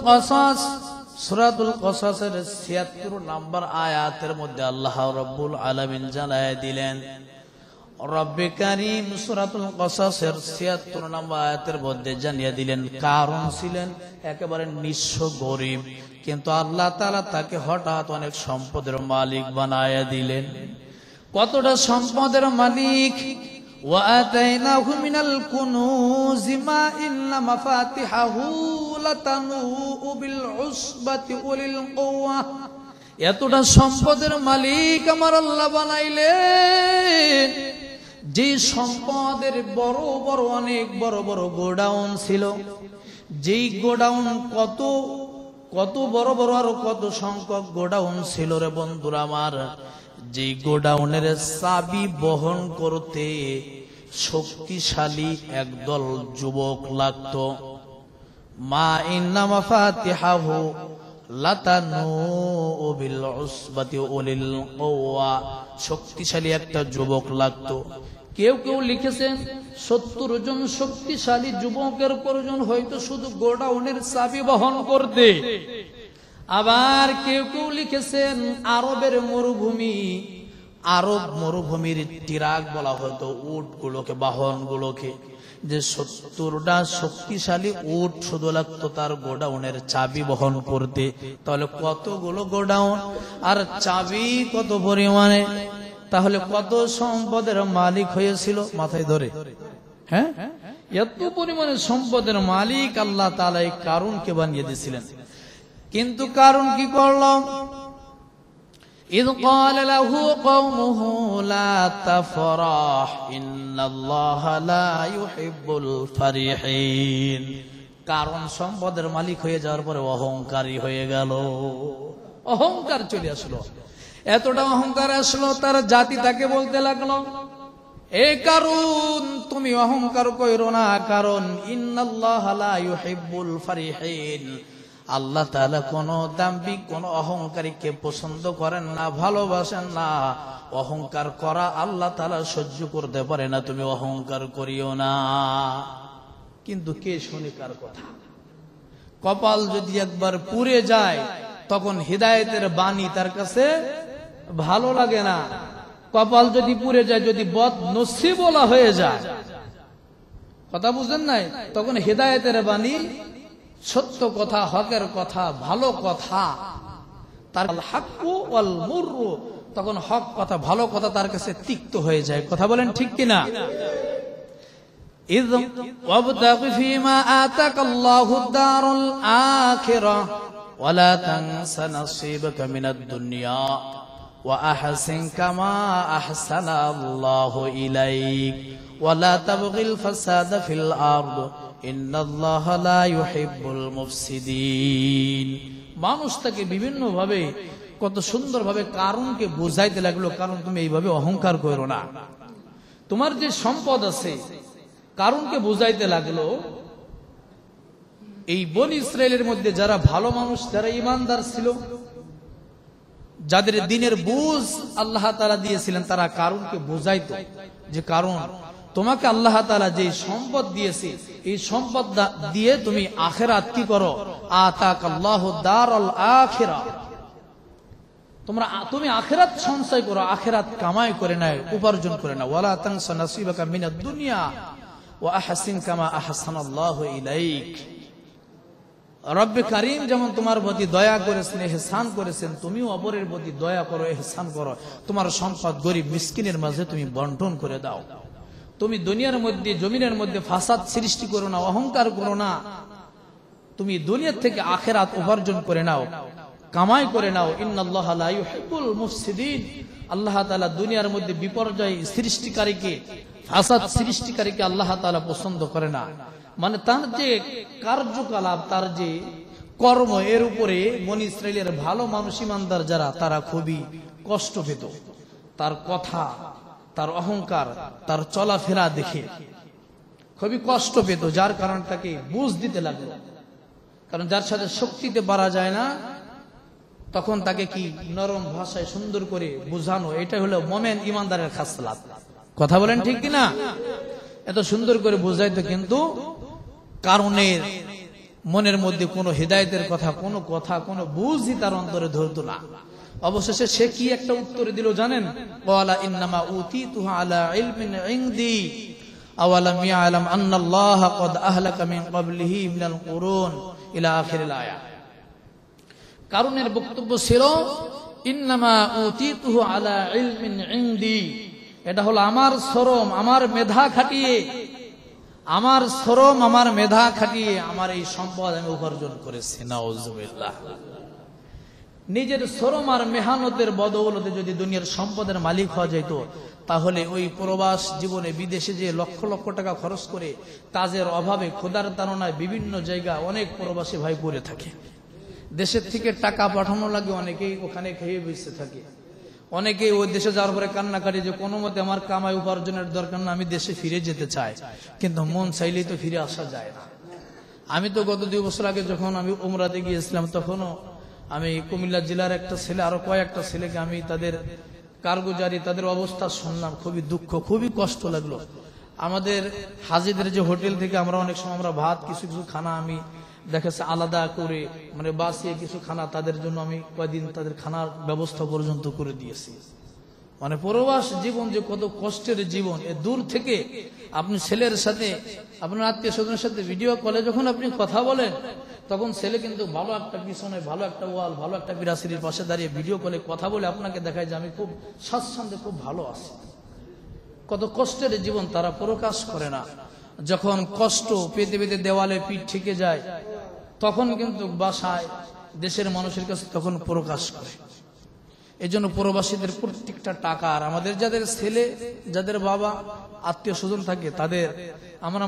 কসাসের ৭৬ নম্বর আয়াতের মধ্যে আল্লাহ রাব্বুল আলামিন জানায় দিলেন, রব্বে কারীম সূরাতুল কসাসের ৭৬ নম্বর আয়াতের মধ্যে জানিয়ে দিলেন কারণ ছিলেন একেবারে নিঃস্ব গরিব, কিন্তু আল্লাহ তাআলা তাকে হঠাৎ অনেক সম্পদের মালিক বানায়া দিলেন। কতটা সম্পদের মালিক? ওয়া আতাইনাহু মিনাল কুনুজি মা ইন্না মাফাতিহাহু লাতানু বিল উসবাতি উলিল কুওয়া। এতটা সম্পদের মালিক আমার আল্লাহ বানাইলেন, যে সম্পদের বড় বড় অনেক বড় বড় গোডাউন ছিল। যেই গোডাউন কত বড় বড় আর কত সংখ্যক গোডাউন ছিল রে বন্ধুরা আমার। যেই গোডাউনের চাবি বহন করতে শক্তিশালী একদল যুবক লাগতো। মা ইন্না মাফাতিহাহু লাতানু বিল উসবাতি উলিল কুওয়া। শক্তিশালী একটা যুবক লাগতো। কেউ কেউ লিখেছেন ৭০ জন শক্তিশালী যুবকের প্রয়োজন হয়তো শুধু গোডাউনের চাবি বহন করতে। আবার কেউ কেউ লিখেছেন আরবের মরুভূমি, আরব মরুভূমির টিরাক বলা হতো উট গুলোকে, বাহন গুলোকে, যে 70টা শক্তিশালী উট শুধু লাগতো তার গোডাউনের চাবি বহন করতে। তাহলে কতগুলো গোডাউন আর চাবি কত পরিমাণে, তাহলে কত সম্পদের মালিক হয়েছিল মাথায় ধরে। হ্যাঁ, এত পরিমাণে সম্পদের মালিক আল্লাহ তাআলা এই কারুনকে বানিয়ে দিয়েছিলেন। কিন্তু কারুন কি করলো? إذ قال له قومه لا تفرح إن الله لا يحب الفرحين। কারণ সম্পদের মালিক হয়ে যাওয়ার পরে অহংকারী হয়ে গেল, অহংকার চলে আসলো। এতটা অহংকার আসলো তার জাতি তাকে বলতে লাগলো, এ কারুন তুমি অহংকার কইরো না, কারণ ইন্নাল্লাহা লা ইউহিব্বুল ফারিহিন, আল্লাহ তাআলা কোন দাম্ভিক কোন অহংকারীকে পছন্দ করেন না, ভালোবাসেন না। অহংকার করা আল্লাহ তাআলা সহ্য করতে পারে না, তুমি অহংকার করিও না। কিন্তু কে শুনে কার কথা? কপাল যদি একবার পুড়ে যায় তখন হিদায়াতের বাণী তার কাছে ভালো লাগে না। কপাল যদি পুড়ে যায়, যদি বদনসিব বলা হয়ে যায়, কথা বুঝেন নাই, তখন হিদায়াতের বাণী, সত্য কথা, হকের কথা, ভালো কথা, তার হাক্কু ওয়াল মুররু, তখন হক কথা, ভালো কথা তার কাছে তিক্ত হয়ে যায়। কথা বলেন ঠিক কিনা? ইয ওয়াবতাগি ফীমা আতাকাল্লাহুদ দারুল আখিরাহ ওয়া লা তানসা নাসীবাকা মিনাদ দুনিয়া ওয়া আহসিন কামা আহসানাল্লাহু ইলাইক ওয়া লা তাবগিল ফাসাদা ফিল আরদ ইন্নাল্লাহা লা ইউহিব্বুল মুফসিদিন। মানুষ তাকে বিভিন্ন ভাবে কত সুন্দর ভাবে কারুনকে বোঝাইতে লাগলো, কারণ তুমি এইভাবে অহংকার করো না, তোমার যে সম্পদ আছে। কারুনকে বোঝাইতে লাগলো এই বনি ইসরায়েলের মধ্যে যারা ভালো মানুষ, যারা ঈমানদার ছিল, যাদের দিনের বুঝ আল্লাহ তাআলা দিয়েছিলেন, তারা কারুনকে বোঝাইতো যে কারুন, তোমাকে আল্লাহ তাআলা যে সম্পদ দিয়েছে, এই সম্পদ দিয়ে তুমি আখিরাত কি করো? আতাকাল্লাহু দারুল আখিরাহ, তুমি আখিরাত সঞ্চয় করো, আখিরাত কামাই করে নাও, উপার্জন করে নাও। ওয়ালা তানসা নাসীবাকা মিনাদ দুনিয়া ওয়া আহসিন কামা আহসানাল্লাহু ইলাইক। রব্বে কারীম যেমন তোমার প্রতি দয়া করেছেন, ইহসান করেছেন, তুমিও অপরের প্রতি দয়া করো, ইহসান করো। তোমার সম্পদ গরিব মিসকিনের মাঝে তুমি বন্টন করে দাও। তুমি দুনিয়ার মধ্যে, জমিনের মধ্যে ফাসাদ সৃষ্টি করো না, অহংকার করো না। তুমি দুনিয়া থেকে আখিরাত উপার্জন করে নাও, কামাই করে নাও। ইন্নাল্লাহা লা ইউহিব্বুল মুফসিদিন, আল্লাহ তাআলা দুনিয়ার মধ্যে বিপর্যয় সৃষ্টিকারীকে, ফাসাদ সৃষ্টিকারীকে আল্লাহ তাআলা পছন্দ করে না। মানে তার যে কার্যকলাপ, তার যে কর্ম, এর উপরে বনী ইসরাইলের ভালো মানুষ, ঈমানদার যারা, তারা খুবই কষ্ট পেত। তার কথা, তার অহংকার, তার চলাফেরা দেখে খুবই কষ্ট পেত, যার কারণে তাকে বুঝ দিতে লাগলো। কারণ যার সাথে শক্তিতে পারা যায় না, তখন তাকে কি নরম ভাষায় সুন্দর করে বুঝানো, এটা হলো মুমিন ঈমানদারের খাসলাত। কথা বলেন ঠিক কিনা? এত সুন্দর করে বুঝাইতো, কিন্তু কারণের মনের মধ্যে কোনো হিদায়াতের কথা, কোনো কথা, কোনো বুঝই তার অন্তরে ধরতো না। অবশেষে সে কি একটা উত্তর দিল জানেন? ওয়ালা ইন্নামা উতিতুহু আলা ইলমিন ইনদি আওয়ালাম ইয়ালাম আন্নাল্লাহা ক্বাদ আহলাকা মিন ক্বাবলিহি মিনাল কুরুন ইলা আখিরিল আয়াত। কারণের বক্তব্য ছিল ইন্নামা উতিতুহু আলা ইলমিন ইনদি, এটা হলো আমার শ্রম, আমার মেধা খাটিয়ে, আমার শ্রম, আমার মেধা খাটিয়ে আমার এই সম্পদ আমি উপার্জন করেছি। নাউজুবিল্লাহ। নিজের শ্রম আর মেহনতের বদৌলতে যদি দুনিয়ার সম্পদের মালিক হওয়া যেত, তাহলে ওই প্রবাস জীবনে বিদেশে যে লক্ষ লক্ষ টাকা খরচ করে কাজের অভাবে, ক্ষুধার তাড়নায় বিভিন্ন জায়গা অনেক প্রবাসী ভাই পড়ে থাকে। দেশের থেকে টাকা পাঠানো লাগে, অনেকেই ওখানে খেয়ে বেঁচে থাকে। অনেকেই ওই দেশে যাওয়ার পরে কান্নাকাটি যে কোনো মতে আমার কামাই উপার্জনের দরকার না, আমি দেশে ফিরে যেতে চাই, কিন্তু মন চাইলেই তো ফিরে আসা যায় না। আমি তো গত 2 বছর আগে যখন আমি উমরাতে গিয়েছিলাম, তখনও আমি কুমিল্লা জেলার একটা ছেলে, আরো কয়েকটা ছেলেকে আমি তাদের কারগুজারি, তাদের অবস্থা শুনলাম, খুবই দুঃখ, খুবই কষ্ট লাগলো। আমাদের হাজিদের যে হোটেল থেকে আমরা অনেক সময় আমরা ভাত, কিছু কিছু খানা আমি দেখেছে আলাদা করে, মানে বাসিয়ে কিছু খানা তাদের জন্য আমি কয়েকদিন তাদের খানার ব্যবস্থা পর্যন্ত করে দিয়েছি। মানে প্রবাস জীবন যে কত কষ্টের জীবন। এ দূর থেকে আপনি ছেলের সাথে, আপনার আত্মীয় স্বজনের সাথে ভিডিও কলে যখন আপনি কথা বলেন, তখন ছেলে কিন্তু ভালো একটা পিছনে, ভালো একটা ওয়াল, ভালো একটা বিরাসির পাশে দাঁড়িয়ে ভিডিও কলে কথা বলে আপনাকে দেখায় যে আমি খুব স্বাচ্ছন্দ্যে, খুব ভালো আছি। কত কষ্টের জীবন তারা প্রকাশ করে না। যখন কষ্ট পেতে পেতে দেওয়ালে পিঠ ঠেকে যায়, তখন কিন্তু বাসায় দেশের মানুষের কাছে তখন প্রকাশ করে। এই জন্য প্রবাসীদের প্রত্যেকটা টাকা, আর আমাদের যাদের ছেলে, যাদের বাবা, আত্মীয় স্বজন থাকে, তাদের আমরা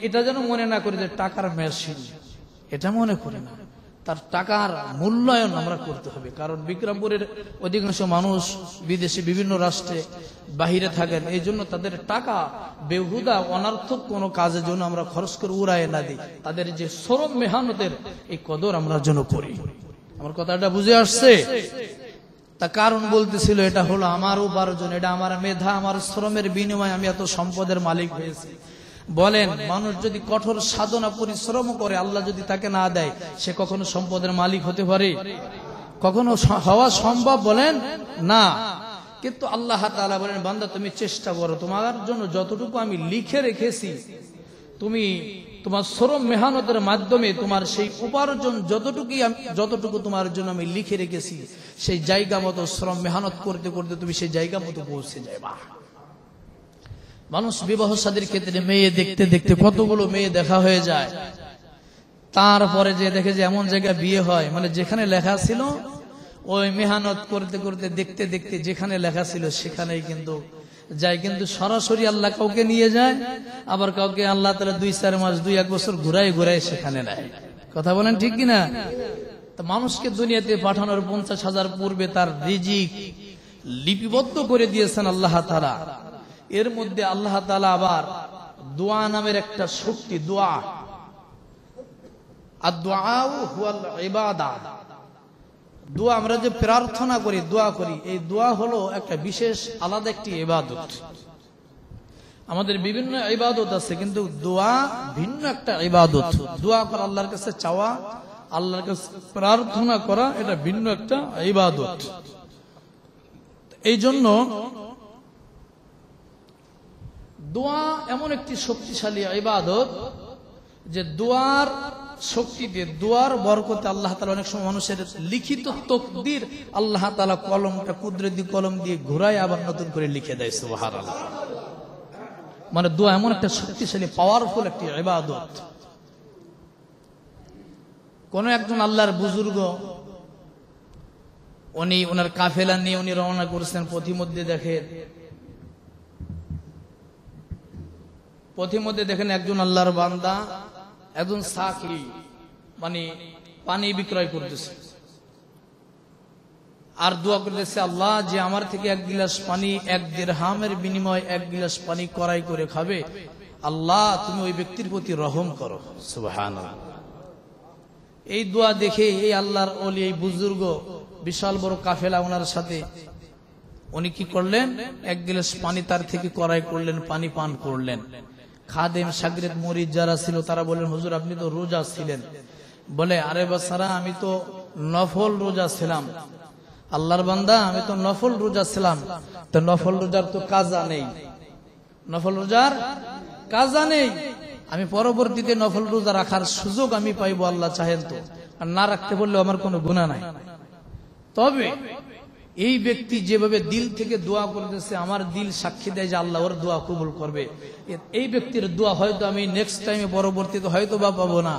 এটা যেন মনে না করি যে টাকার মেশিন, এটা মনে করি না। তার টাকার মূল্যায়ন আমরা করতে হবে। কারণ বিক্রমপুরের অধিকাংশ মানুষ বিদেশে বিভিন্ন রাষ্ট্রে বাহিরে থাকেন, এই জন্য তাদের টাকা বেহুদা অনর্থক কোনো কাজের জন্য আমরা খরচ করে উড়ায় না দিই। তাদের যে শ্রম মেহনতের এই কদর আমরা যেন করি। আমার কথাটা বুঝে আসছে? তা কারণ বলতেছিল, এটা হলো আমার উপার্জন, এটা আমার মেধা, আমার শ্রমের বিনিময়ে আমি এত সম্পদের মালিক হয়েছি। বলেন, মানুষ যদি কঠোর সাধনা পরিশ্রম করে, আল্লাহ যদি তাকে না দেয়, সে কখনো সম্পদের মালিক হতে পারে? কখনো হওয়া সম্ভব? বলেন না। কিন্তু আল্লাহ তাআলা বলেন, বান্দা তুমি চেষ্টা করো, তোমার জন্য যতটুকু আমি লিখে রেখেছি, তুমি তোমার শ্রম মেহনতের মাধ্যমে তোমার সেই উপার্জন যতটুকু তোমার জন্য আমি লিখে রেখেছি, সেই জায়গা মতো শ্রম মেহনত করতে করতে তুমি সেই জায়গা মতো পৌঁছে যাবা। মানুষ বিবাহ শাদীর ক্ষেত্রে মেয়ে দেখতে দেখতে কতগুলো মেয়ে দেখা হয়ে যায়, তারপরে যে দেখে যে এমন জায়গায় বিয়ে হয়, মানে যেখানে লেখা ছিল ওই মেহনত করতে করতে দেখতে দেখতে যেখানে লেখা ছিল সেখানেই কিন্তু যায়। কিন্তু সরাসরি আল্লাহ কাউকে নিয়ে যায়, আবার কাউকে আল্লাহ তাআলা 2-4 মাস 2-1 বছর ঘুরাই ঘুরাই সেখানে নেয়। কথা বলেন ঠিক কিনা? তো মানুষকে দুনিয়াতে পাঠানোর 50,000 পূর্বে তার রিজিক লিপিবদ্ধ করে দিয়েছেন আল্লাহ তাআলা। এর মধ্যে আল্লাহ তাআলা আবার দোয়া নামের একটা শক্তি, দোয়া, আদ-দুআউ হুয়াল ইবাদা, দোয়া আমরা যে প্রার্থনা করি, দোয়া করি, এই দোয়া হলো একটা বিশেষ আলাদা একটি ইবাদত। আমাদের বিভিন্ন ইবাদত আছে, কিন্তু দোয়া ভিন্ন একটা ইবাদত। দোয়া করা, আল্লাহর কাছে চাওয়া, আল্লাহর কাছে প্রার্থনা করা, এটা ভিন্ন একটা ইবাদত। এই জন্য দোয়া এমন একটি শক্তিশালী ইবাদত যে দোয়ার শক্তি দিয়ে, দোয়ার বরকতে আল্লাহ তাআলা অনেক সময় মানুষের লিখিত তাকদীর আল্লাহ তাআলা কলমটা কুদরতি কলম দিয়ে ঘুরায় আবার নতুন করে লিখে দেয়। সুবহানাল্লাহ। মানে দোয়া এমন একটা শক্তিশালী, পাওয়ারফুল একটি ইবাদত। কোন একজন আল্লাহর বুজুর্গ, উনি ওনার কাফেলা নিয়ে উনি রওনা করেছেন, পথিমধ্যে দেখেন একজন আল্লাহর বান্দা, একজন সাকি, মানে পানি বিক্রয় করতেছে আর দোয়া করতেছে, আল্লাহ যে আমার থেকে 1 গিলাস পানি 1 দিরহামের বিনিময়ে 1 গিলাস পানি ক্রয় করে খাবে, আল্লাহ তুমি ওই ব্যক্তির প্রতি রহম করো। সুবহানাল্লাহ। এই দোয়া দেখে এই আল্লাহর ওলি, এই বুজুর্গ, বিশাল বড় কাফেলা ওনার সাথে, উনি কি করলেন, 1 গিলাস পানি তার থেকে ক্রয় করলেন, পানি পান করলেন। খাদেম, শাগরেদ, মুরিদ যারা ছিল তারা বললেন, হুজুর আপনি তো রোজা ছিলেন। বলে, আরে বাছারা, আমি তো নফল রোজা ছিলাম। আল্লাহর বান্দা, আমি তো নফল রোজা ছিলাম, তো নফল রোজার তো কাজা নেই, নফল রোজার কাজা নেই। আমি পরবর্তীতে নফল রোজা রাখার সুযোগ আমি পাইবো, আল্লাহ চাহেন তো, আর না রাখতে বললেও আমার কোনো গুনাহ নাই। তবে এই ব্যক্তি যেভাবে দিল থেকে দোয়া করতেছে, আমার দিল সাক্ষী দেয় যে আল্লাহ ওর দোয়া কবুল করবে। এই ব্যক্তির দোয়া হয়তো আমি নেক্সট টাইমে, পরবর্তীতে হয়তো বা পাবো না,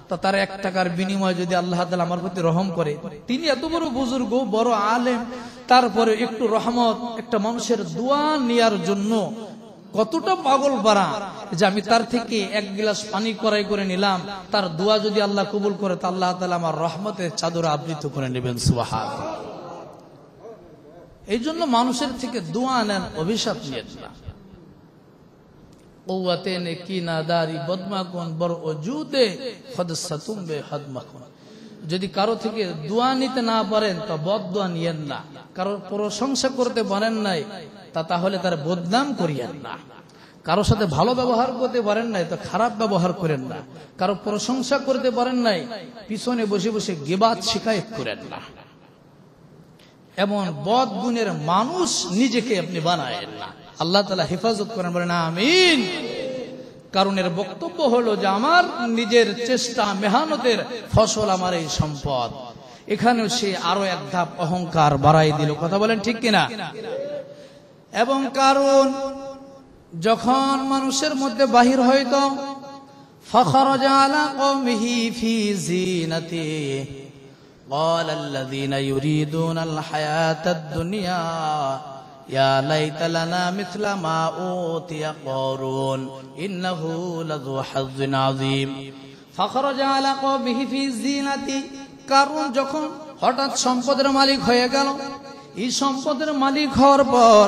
তা তার 1 টাকার বিনিময়ে যদি আল্লাহ তাআলা আমার প্রতি রহম করে, তিনি এত বড় বুজুর্গ, বড় আলেম, তারপরে একটু রহমত, একটা মানুষের দোয়া নেয়ার জন্য কতটা পাগল পারা যে আমি তার থেকে 1 গিলাস পানি ক্রয় করে নিলাম, তার দোয়া যদি আল্লাহ কবুল করে, তা আল্লাহ তাআলা আমার রহমতের চাদরে আবৃত করে নেবেন। সুবহানাল্লাহ। এই জন্য মানুষের থেকে দোয়া নেন, অভিশাপ নিয়েন না। কুওয়াতেনে কি নাদারি বদমাকুন বর ওজুদে খদসাতুম বে হদমাকুন। যদি কারো থেকে দোয়া নিতে না পারেন তো বদদোয়া নিয়েন না। কারো প্রশংসা করতে পারেন নাই তা তাহলে তার বদনাম করিয়েন না। কারোর সাথে ভালো ব্যবহার করতে পারেন নাই তো খারাপ ব্যবহার করেন না। কারো প্রশংসা করতে পারেন নাই, পিছনে বসে বসে গিবাত শিকায়েত করেন না। এমন বদ গুণের মানুষ নিজেকে আপনি বানায়েন না। আল্লাহ তাআলা হেফাজত করেন, বলেন আমিন। কারণ এর বক্তব্য হলো যে আমার নিজের চেষ্টা মেহনতের ফসল আমার এই সম্পদ। এখানেও সে আরো এক ধাপ অহংকার বাড়াই দিল। কথা বলেন ঠিক কিনা? এবং কারণ যখন মানুষের মধ্যে বাহির হইত, فخرج على قومه في زينته قال الذين يريدون الحياة الدنيا يا ليت لنا مثل ما أوتي قارون إنه لذو حظ عظيم فخرج على قومه في زينته। কারণ যখন হঠাৎ সম্পদের মালিক হয়ে গেল, এই সম্পদের মালিক হওয়ার পর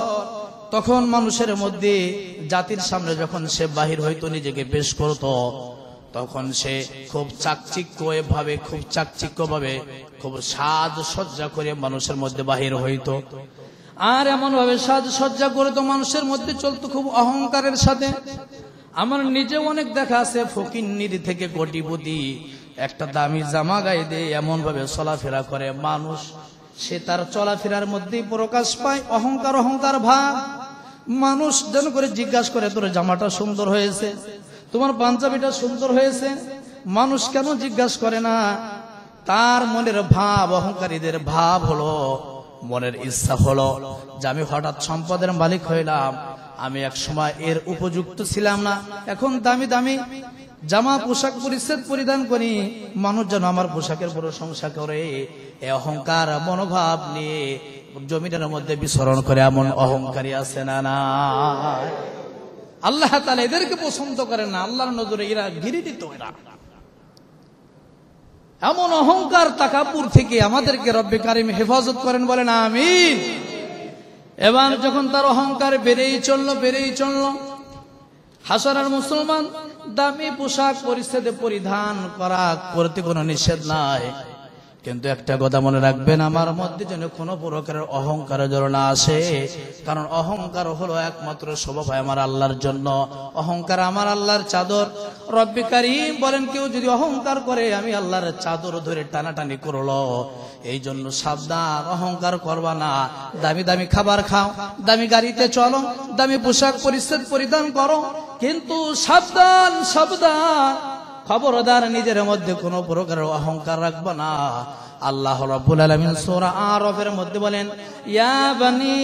তখন মানুষের মধ্যে জাতির সামনে যখন সে বাহির হইতো, নিজেকে পেশ করত, তখন সে খুব চাকচিক্যভাবে খুব সাজসজ্জা করে মানুষের মধ্যে বাহির হইতো। আর এমন ভাবে সাজসজ্জা করে তো মানুষের মধ্যে চলতো খুব অহংকারের সাথে। আমার নিজে অনেক দেখা আছে, ফকিন্নির থেকে কোটিপতি, একটা দামি জামা গায়ে দিয়ে এমন ভাবে চলাফেরা করে মানুষ, সে তার চলাফেরার মধ্যেই প্রকাশ পায় অহংকার ভাব। মানুষ যেন করে জিজ্ঞাসা করে, তোর জামাটা সুন্দর হয়েছে, তোমার পাঞ্জাবিটা সুন্দর হয়েছে। মানুষ কেন জিজ্ঞাসা করে না? তার মনের ভাব, অহংকারীদের ভাব হলো, মনের ইচ্ছা হলো যে আমি হঠাৎ সম্পদের মালিক হইলাম, আমি এক সময় এর উপযুক্ত ছিলাম না, এখন দামি দামি জামা পোশাক পরিচ্ছদ পরিধান করি, মানুষ যেন আমার পোশাকের প্রশংসা করে। এই অহংকার মনোভাব নিয়ে জমিনের মধ্যে বিচরণ করে এমন অহংকারী আছে না? না, আল্লাহ তাআলা এদেরকে পছন্দ করেন না। আল্লাহর নজরে এরা ঘৃণিত। এরা এমন অহংকার তাকাব্বুর থেকে আমাদেরকে রব্বে কারিম হেফাজত করেন, বলেন আমিন। এবার যখন তার অহংকার বেড়েই চলল, হাসরের মুসলমান দামি পোশাক পরিচ্ছদে পরিধান করতে কোনো নিষেধ নাই, কিন্তু একটা কথা মনে রাখবেন, আমার মধ্যে যেন কোনো প্রকারের অহংকার যেন না আসে। কারণ অহংকার হলো একমাত্র স্বভাব আমার আল্লাহর জন্য। অহংকার আমার আল্লাহর চাদর। রব্বে কারীম বলেন, কেউ যদি অহংকার করে আমি আল্লাহর চাদর ধরে টানাটানি করলো। এই জন্য সাবধান, অহংকার করবা না। দামি দামি খাবার খাও, দামি গাড়িতে চলো, দামি পোশাক পরিচ্ছদ পরিধান করো, কিন্তু সাবধান, খবরদার নিজের মধ্যে কোনো প্রকারের অহংকার রাখবা না। আল্লাহ রাব্বুল আলামিন সূরা আরাফের মধ্যে বলেন, ইয়া বানি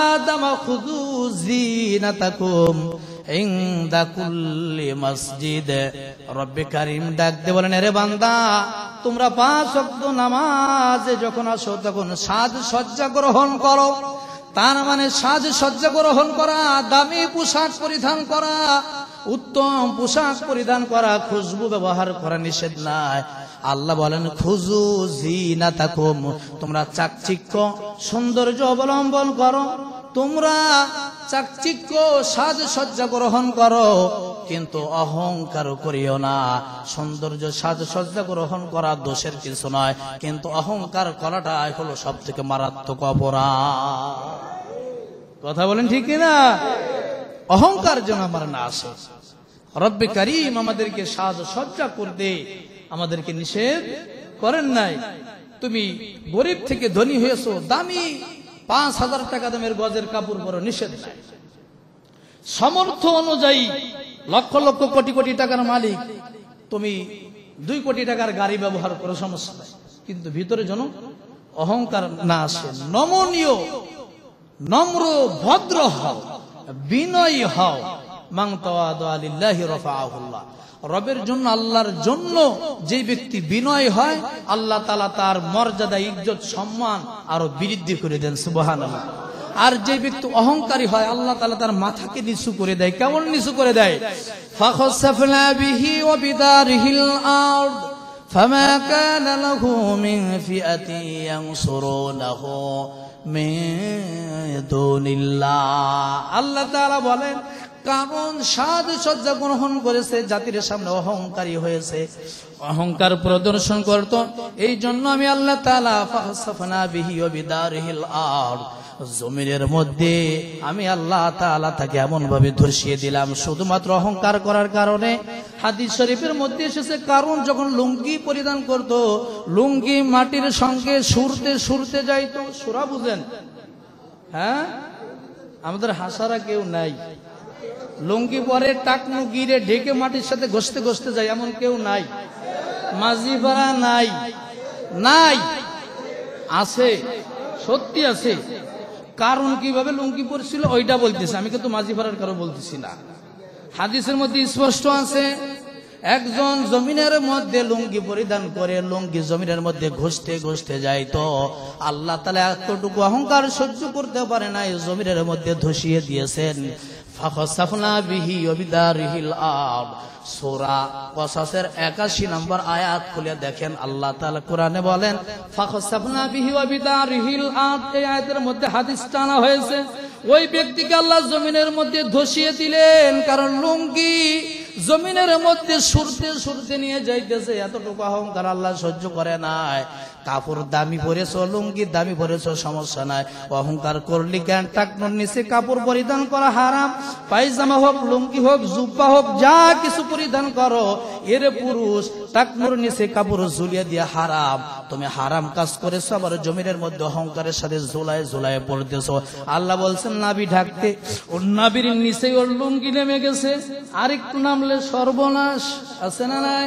আদম খুযু যিনাতাকুম ইনদা কুল্লি মসজিদ। রব্বে কারীম ডাক দিয়ে বলেন, আরে বান্দা, তোমরা 5 ওয়াক্ত নামাজে যখন আসো তখন সাজসজ্জা গ্রহণ করো। তার মানে সাজসজ্জা গ্রহণ করা, দামি পোশাক পরিধান করা, উত্তম পোশাক পরিধান করা, খুশবু ব্যবহার করা নিষেধ নাই। আল্লাহ বলেন, খুযু যিনাতাকুম, তোমরা চাকচিক্য সৌন্দর্য অবলম্বন করো, তোমরা চাকচিক্য সাজসজ্জা গ্রহণ করো, কিন্তু অহংকার করিও না। সৌন্দর্য সাজসজ্জা গ্রহণ করা দোষের কিছু নয়, কিন্তু অহংকার করাটা হলো সব থেকে মারাত্মক অপরাধ। কথা বলেন ঠিক কিনা? অহংকার যেন আমার না আসে। রব্বে কারীম আমাদেরকে সাজসজ্জা করতে আমাদেরকে নিষেধ করেন নাই। তুমি গরিব থেকে ধনী হয়েছো, দামি 5,000 টাকা দামের গজের কাপড় পরো, নিষেধ নাই। সামর্থ্য অনুযায়ী লক্ষ লক্ষ কোটি কোটি টাকার মালিক, তুমি 2 কোটি টাকার গাড়ি ব্যবহার করো, সমস্যা নাই, কিন্তু ভিতরে যেন অহংকার না আসে। নমনীয়, নম্র, ভদ্র হও, বিনয়ী হও। মান তাওয়াদা লিল্লাহি রাফাআহুল্লাহ। রবের জন্য, আল্লাহর জন্য যে ব্যক্তি বিনয় হয়, আল্লাহ তাআলা তার মর্যাদা, ইজ্জত, সম্মান আরো বৃদ্ধি করে দেন। সুবহানাল্লাহ। আর যে ব্যক্তি অহংকারী হয়, আল্লাহ তাআলা তার মাথাকে নিচু করে দেয়। কেমন নিচু করে দেয়? ফাখাসাফনা বিহি ওয়া বিদারিহিল আরদ ফামা কানা লাহু মিন ফিআতি ইয়ানসুরুনাহু মিন দুনিল্লাহ। আল্লাহ তাআলা বলেন, কারণ সাজসজ্জা গ্রহণ করেছে, জাতির সামনে অহংকারী হয়েছে, অহংকার প্রদর্শন করত। এই জন্য আমি আল্লাহ তাআলা ফাখসাফনা বিহি ওয়া বিদারিহিল আরদ, জমিনের মধ্যে আমি আল্লাহ তাআলা তাকে এমন ভাবে ধসিয়ে দিলাম শুধুমাত্র অহংকার করার কারণে। হাদিস শরীফের মধ্যে এসেছে, কারণ যখন লুঙ্গি পরিধান করত, লুঙ্গি মাটির সঙ্গে সুরতে সুরতে যাইতো। সুরা বুঝেন? হ্যাঁ, আমাদের হাসারা কেউ নাই। লুঙ্গি পরে টাকনু গিরে ঢেকে মাটির সাথে ঘষতে ঘষতে যায় এমন কেউ নাই। মাঝিপাড়া নাই, নাই, আছে, সত্যি আছে। কারণ কিভাবে লুঙ্গি পরছিল ওইটা বলতেছে, আমি কিন্তু মাঝিপাড়ার কারো বলতেছি না। হাদিসের মধ্যে স্পষ্ট আছে, একজন জমিনের মধ্যে লুঙ্গি পরিধান করে লুঙ্গি জমিনের মধ্যে ঘষতে ঘষতে যায়, তো আল্লাহ তাআলা এতটুকু অহংকার সহ্য করতে পারে না, এই জমিনের মধ্যে ধসিয়ে দিয়েছেন। ফাখসাফনা বিহি ওয়া বিদারিহিল আরদ, সূরা কসাসের 81 নম্বর আয়াত খুলে দেখেন, আল্লাহ তাআলা কোরআনে বলেন ফাখসাফনা বিহি ওয়া বিদারিহিল আরদ। এই আয়াতের মধ্যে হাদিস টানা হয়েছে, ওই ব্যক্তিকে আল্লাহ জমিনের মধ্যে ধসিয়ে দিলেন, কারণ লুঙ্গি জমিনের মধ্যে সুরতে সুরতে নিয়ে যাইতেছে। এতটুকু অহংকার আল্লাহ সহ্য করে নাই। কাপড় দামি পরেছো, লুঙ্গি দামি পরেছো, সমস্যা নাই, অহংকার করলি কেন? টাকনুর নিচে কাপড় পরিধান করা হারাম। পায়জামা হোক, লুঙ্গি হোক, জুব্বা হোক, যা কিছু পরিধান করো, এর পুরুষ টাকনুর নিচে কাপড় ঝুলিয়ে দিয়ে হারাম। তুমি হারাম কাজ করেছো, আবার জমিনের মধ্যে অহংকারের সাথে ঝুলায় ঝুলায় পড়তেছো। আল্লাহ বলছেন নাভি ঢাকতে, ওর নাভির নিচে ওর লুঙ্গি নেমে গেছে, আরেকটু নামলে সর্বনাশ। আছে না নাই?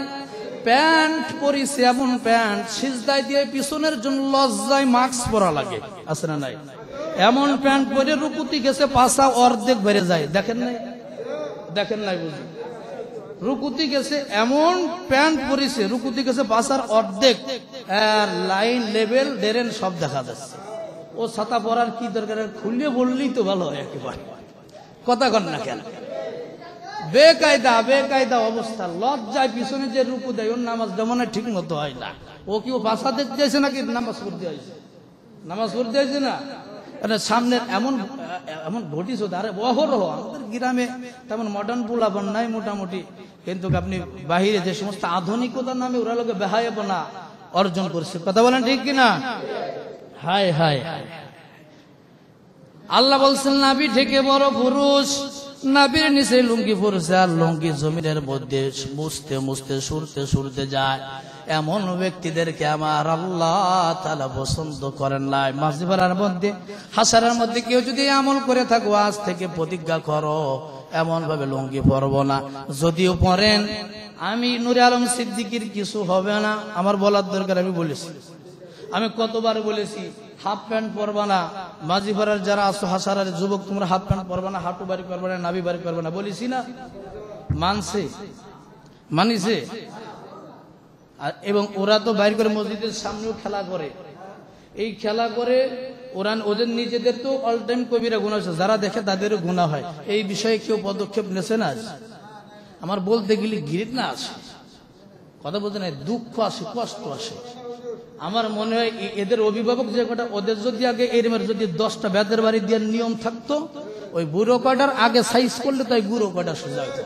প্যান্ট পরিছে, এমন প্যান্ট সিজদায় দিয়ে পিছনের জন্য লজ্জায় মাস্ক পরা লাগে। আছে না নাই? এমন প্যান্ট পরে রুকুতি গেছে, পাছা অর্ধেক বেড়ে যায়। দেখেন নাই? দেখেন নাই বুঝি? রুকুতি গেছে, এমন প্যান্ট পরিছে, রুকুতি গেছে পাছার অর্ধেক, লাইন লেভেল ডেরেন সব দেখা যাচ্ছে। ও ছাতা পরার কি দরকার? খুলে বললেই তো ভালো হয় একেবারে। কথা কন না কেন? বেকায়দা বেকায়দা অবস্থা, লজ্জায় পিছনে যে রুকু দেয়, ওর নামাজ যেমন ঠিক মতো হয় না। ও কি ও পাশা দেখতে যাইছে নাকি নামাজ পড়তে হয়েছে? নামাজ পড়তে হয়েছে না। সামনের এমন এমন ঘটিস, আরে অহরহ আমাদের গ্রামে তেমন মডার্ন পোলাপন নাই মোটামুটি, কিন্তু আপনি বাহিরে যে সমস্ত আধুনিকতার নামে ওরা লোকে বেহায়াপনা অর্জন করছে। কথা বলেন ঠিক কিনা? হায় হায় হায়। আল্লাহ বলছেন নাভি ঢেকে বড় পুরুষ, নাভির নিচে লুঙ্গি পরেছে, আর লুঙ্গি জমিনের মধ্যে মুছতে মুছতে সুরতে সুরতে যায়। এমন ব্যক্তিদেরকে আমার আল্লাহ তাআলা পছন্দ করেন নাই। মাঝিপাড়ার মধ্যে, হাসারের মধ্যে কেউ যদি আমল করে থাকো, আজ থেকে প্রতিজ্ঞা করো এমন ভাবে লুঙ্গি পরবো না। যদিও পরেন, আমি নূরে আলম সিদ্দিকীর কিছু হবে না, আমার বলার দরকার আমি বলেছি। আমি কতবার বলেছি হাফ প্যান্ট পরবা না। মাঝিপাড়ার যারা আছো, হাসারের যুবক, তোমরা হাফ প্যান্ট পরবা না, হাঁটু বাড়ি করবা না, নাভি বাড়ি করবা না, বলেছি না? মানছে? মানিছে? এবং ওরা তো বাইর করে মসজিদের সামনেও খেলা করে। এই খেলা করে ওরা, ওদের নিজেদের তো অল টাইম কবিরা গুনাহ আছে, যারা দেখে তাদেরও গুনাহ হয়। এই বিষয়ে কেউ পদক্ষেপ নেছে না? আমার বলতে গেলে ঘৃণা না আসে, কথা বলতে নাই, দুঃখ আসে, কষ্ট আসে। আমার মনে হয় এদের অভিভাবক যে কটা, ওদের যদি আগে এরমের যদি 10টা বেদের বাড়ি দেওয়ার নিয়ম থাকতো, ওই বুড়ো কয়টার আগে সাইজ করলে তাই বুড়ো কয়টা সোজা হতো।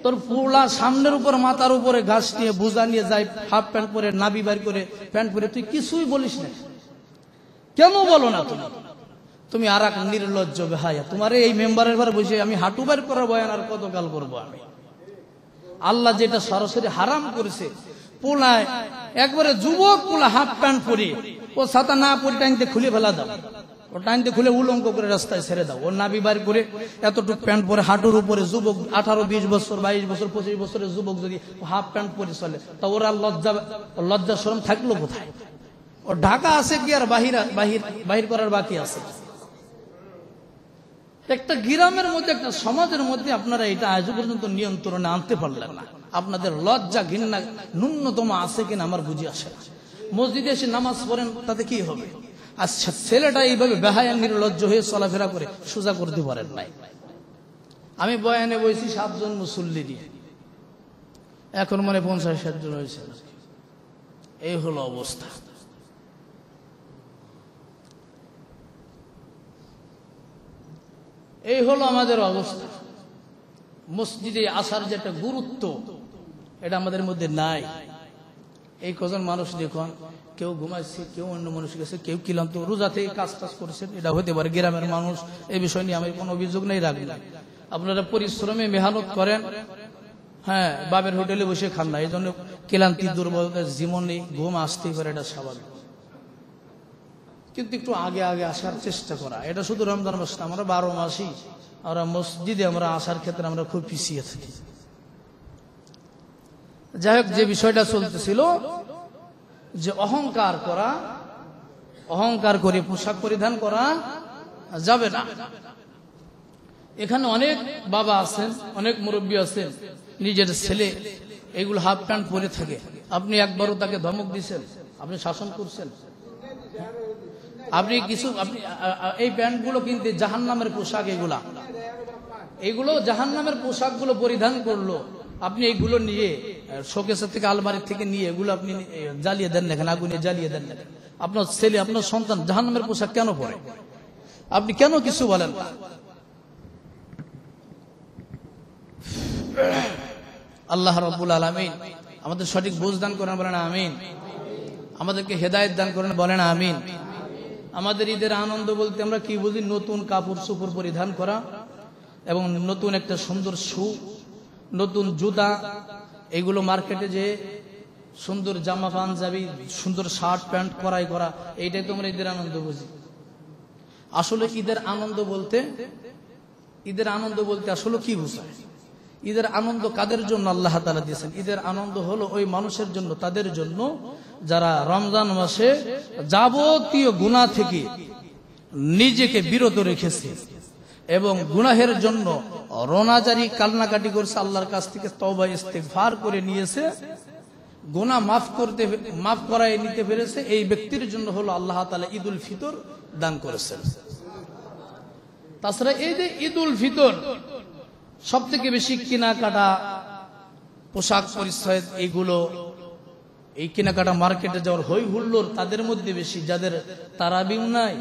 তোর পুলা সামনের উপর মাথার উপরে ঘাস নিয়ে বোঝা নিয়ে যায়, হাফ প্যান্ট পরে, নাভি বাড়ি করে প্যান্ট পরে, তুই কিছুই বলিস না কেন? বলো না তুমি? তুমি আর এক নির্লজ্জ বেহায়া। তোমার এই মেম্বারের ঘরে বসে আমি হাঁটু বাড়ি করার বয়ান আর কতকাল করবো আমি? আল্লাহ যেটা সরাসরি হারাম করেছে, পোলায় একবারে যুবক পোলা হাফ প্যান্ট পরে, ও ছাতা না পরে টাইনতে খুলে ফেলা দাও, ও টাইনতে খুলে উলঙ্গ করে রাস্তায় ছেড়ে দাও। ও নাভি বাড়ি করে এতটুকু প্যান্ট পরে হাঁটুর উপরে, যুবক 18, 20 বছর, 22 বছর, 25 বছরের যুবক যদি হাফ প্যান্ট পরে চলে, তা ওরা লজ্জা শরম থাকলো কোথায়? ও ঢাকা আছে কি আর বাহির করার বাকি আছে? একটা গ্রামের মধ্যে, একটা সমাজের মধ্যে আপনারা এটা আজ পর্যন্ত নিয়ন্ত্রণে আনতে পারলেন না। আপনাদের লজ্জা ঘৃণা ন্যূনতম আছে কিনা আমার বুঝে আসে না। মসজিদে এসে নামাজ পড়েন, তাতে কি হবে? আচ্ছা, ছেলেটা এইভাবে বেহায়া নির্লজ্জ হয়ে চলাফেরা করে, সোজা করতে পারেন নাই। আমি বয়ানে বসেছি 7 জন মুসল্লি নিয়ে, এখন মনে 50-60 জন হয়েছে। এই হলো অবস্থা। এই হলো আমাদের অবস্থা। মসজিদে আসার যে একটা গুরুত্ব, এটা আমাদের মধ্যে নাই। এই কজন মানুষ দেখুন, কেউ ঘুমাইছে, কেউ অন্য মানুষ গেছে, কেউ ক্লান্ত, রোজা থেকে কাজ টাজ করেছেন, এটা হতে পারে গ্রামের মানুষ। এই বিষয় নিয়ে আমি কোনো অভিযোগ নেই, রাখবেন। আপনারা পরিশ্রমে মেহনত করেন, হ্যাঁ, বাবের হোটেলে বসে খান না, এই জন্য ক্লান্তি দুর্বলতা জীবনে ঘুম আসতেই পারে, এটা স্বাভাবিক। কিন্তু একটু আগে আগে আসার চেষ্টা করা, এটা শুধু রমজান মাস না, আমরা 12 মাসই আমরা মসজিদে আমরা আসার ক্ষেত্রে আমরা খুব পিছিয়ে থাকি। যাই হোক, যে বিষয়টা চলতেছিল যে অহংকার করা, অহংকার করে পোশাক পরিধান করা যাবে না। এখানে অনেক বাবা আছেন, অনেক মুরব্বী আছেন, নিজের ছেলে এগুলো হাফ প্যান্ট পরে থাকে, আপনি একবারও তাকে ধমক দিচ্ছেন, আপনি শাসন করছেন, আপনি কিছু আপনি এই প্যান্টগুলো কিনতে জাহান্নামের পোশাক, এগুলো জাহান্নামের পোশাকগুলো পরিধান করলো, আপনি এইগুলো নিয়ে শোকেসের থেকে আলমারি থেকে নিয়ে এগুলো আপনি জ্বালিয়ে দেন না, এখানে আগুনে জ্বালিয়ে দেন না। আপনার ছেলে আপনার সন্তান জাহান্নামের পোশাক কেন পরে? আপনি কেন কিছু বলেন না? আল্লাহ রাব্বুল আলামিন আমাদের সঠিক বুঝ দান করেন, বলেন আমিন। আমাদেরকে হেদায়েত দান করেন, বলেন আমিন। আমাদের ঈদের আনন্দ বলতে আমরা কি বুঝি? নতুন কাপড় চোপড় পরিধান করা এবং নতুন একটা সুন্দর শু, নতুন জুতা, এগুলো মার্কেটে যে সুন্দর জামা পাঞ্জাবি, সুন্দর শার্ট প্যান্ট ক্রয় করা, এইটাই তো আমরা ঈদের আনন্দ বুঝি। আসলে ঈদের আনন্দ বলতে আসলে কি বোঝায়? ঈদের আনন্দ কাদের জন্য আল্লাহ তাআলা দিয়েছেন? ঈদের আনন্দ হলো ওই মানুষের জন্য, তাদের জন্য যারা রমজান মাসে যাবতীয় গুনাহ থেকে নিজেকে বিরত রেখেছে এবং গুনাহের জন্য রোনাজারি কান্নাকাটি করছে, আল্লাহর কাছ থেকে তওবা ইস্তেগফার করে নিয়েছে, গুনাহ মাফ করায় নিতে পেরেছে। এই ব্যক্তির জন্য হলো আল্লাহ তাআলা ঈদুল ফিতর দান করেছেন। তাছাড়া এই যে ঈদুল ফিতর সব থেকে বেশি কেনাকাটা, পোশাক পরিচ্ছদ, এইগুলো এই কেনাকাটা মার্কেটে যাওয়ার হই হুল্লোড় তাদের মধ্যে বেশি, যাদের তারাবিও নাই,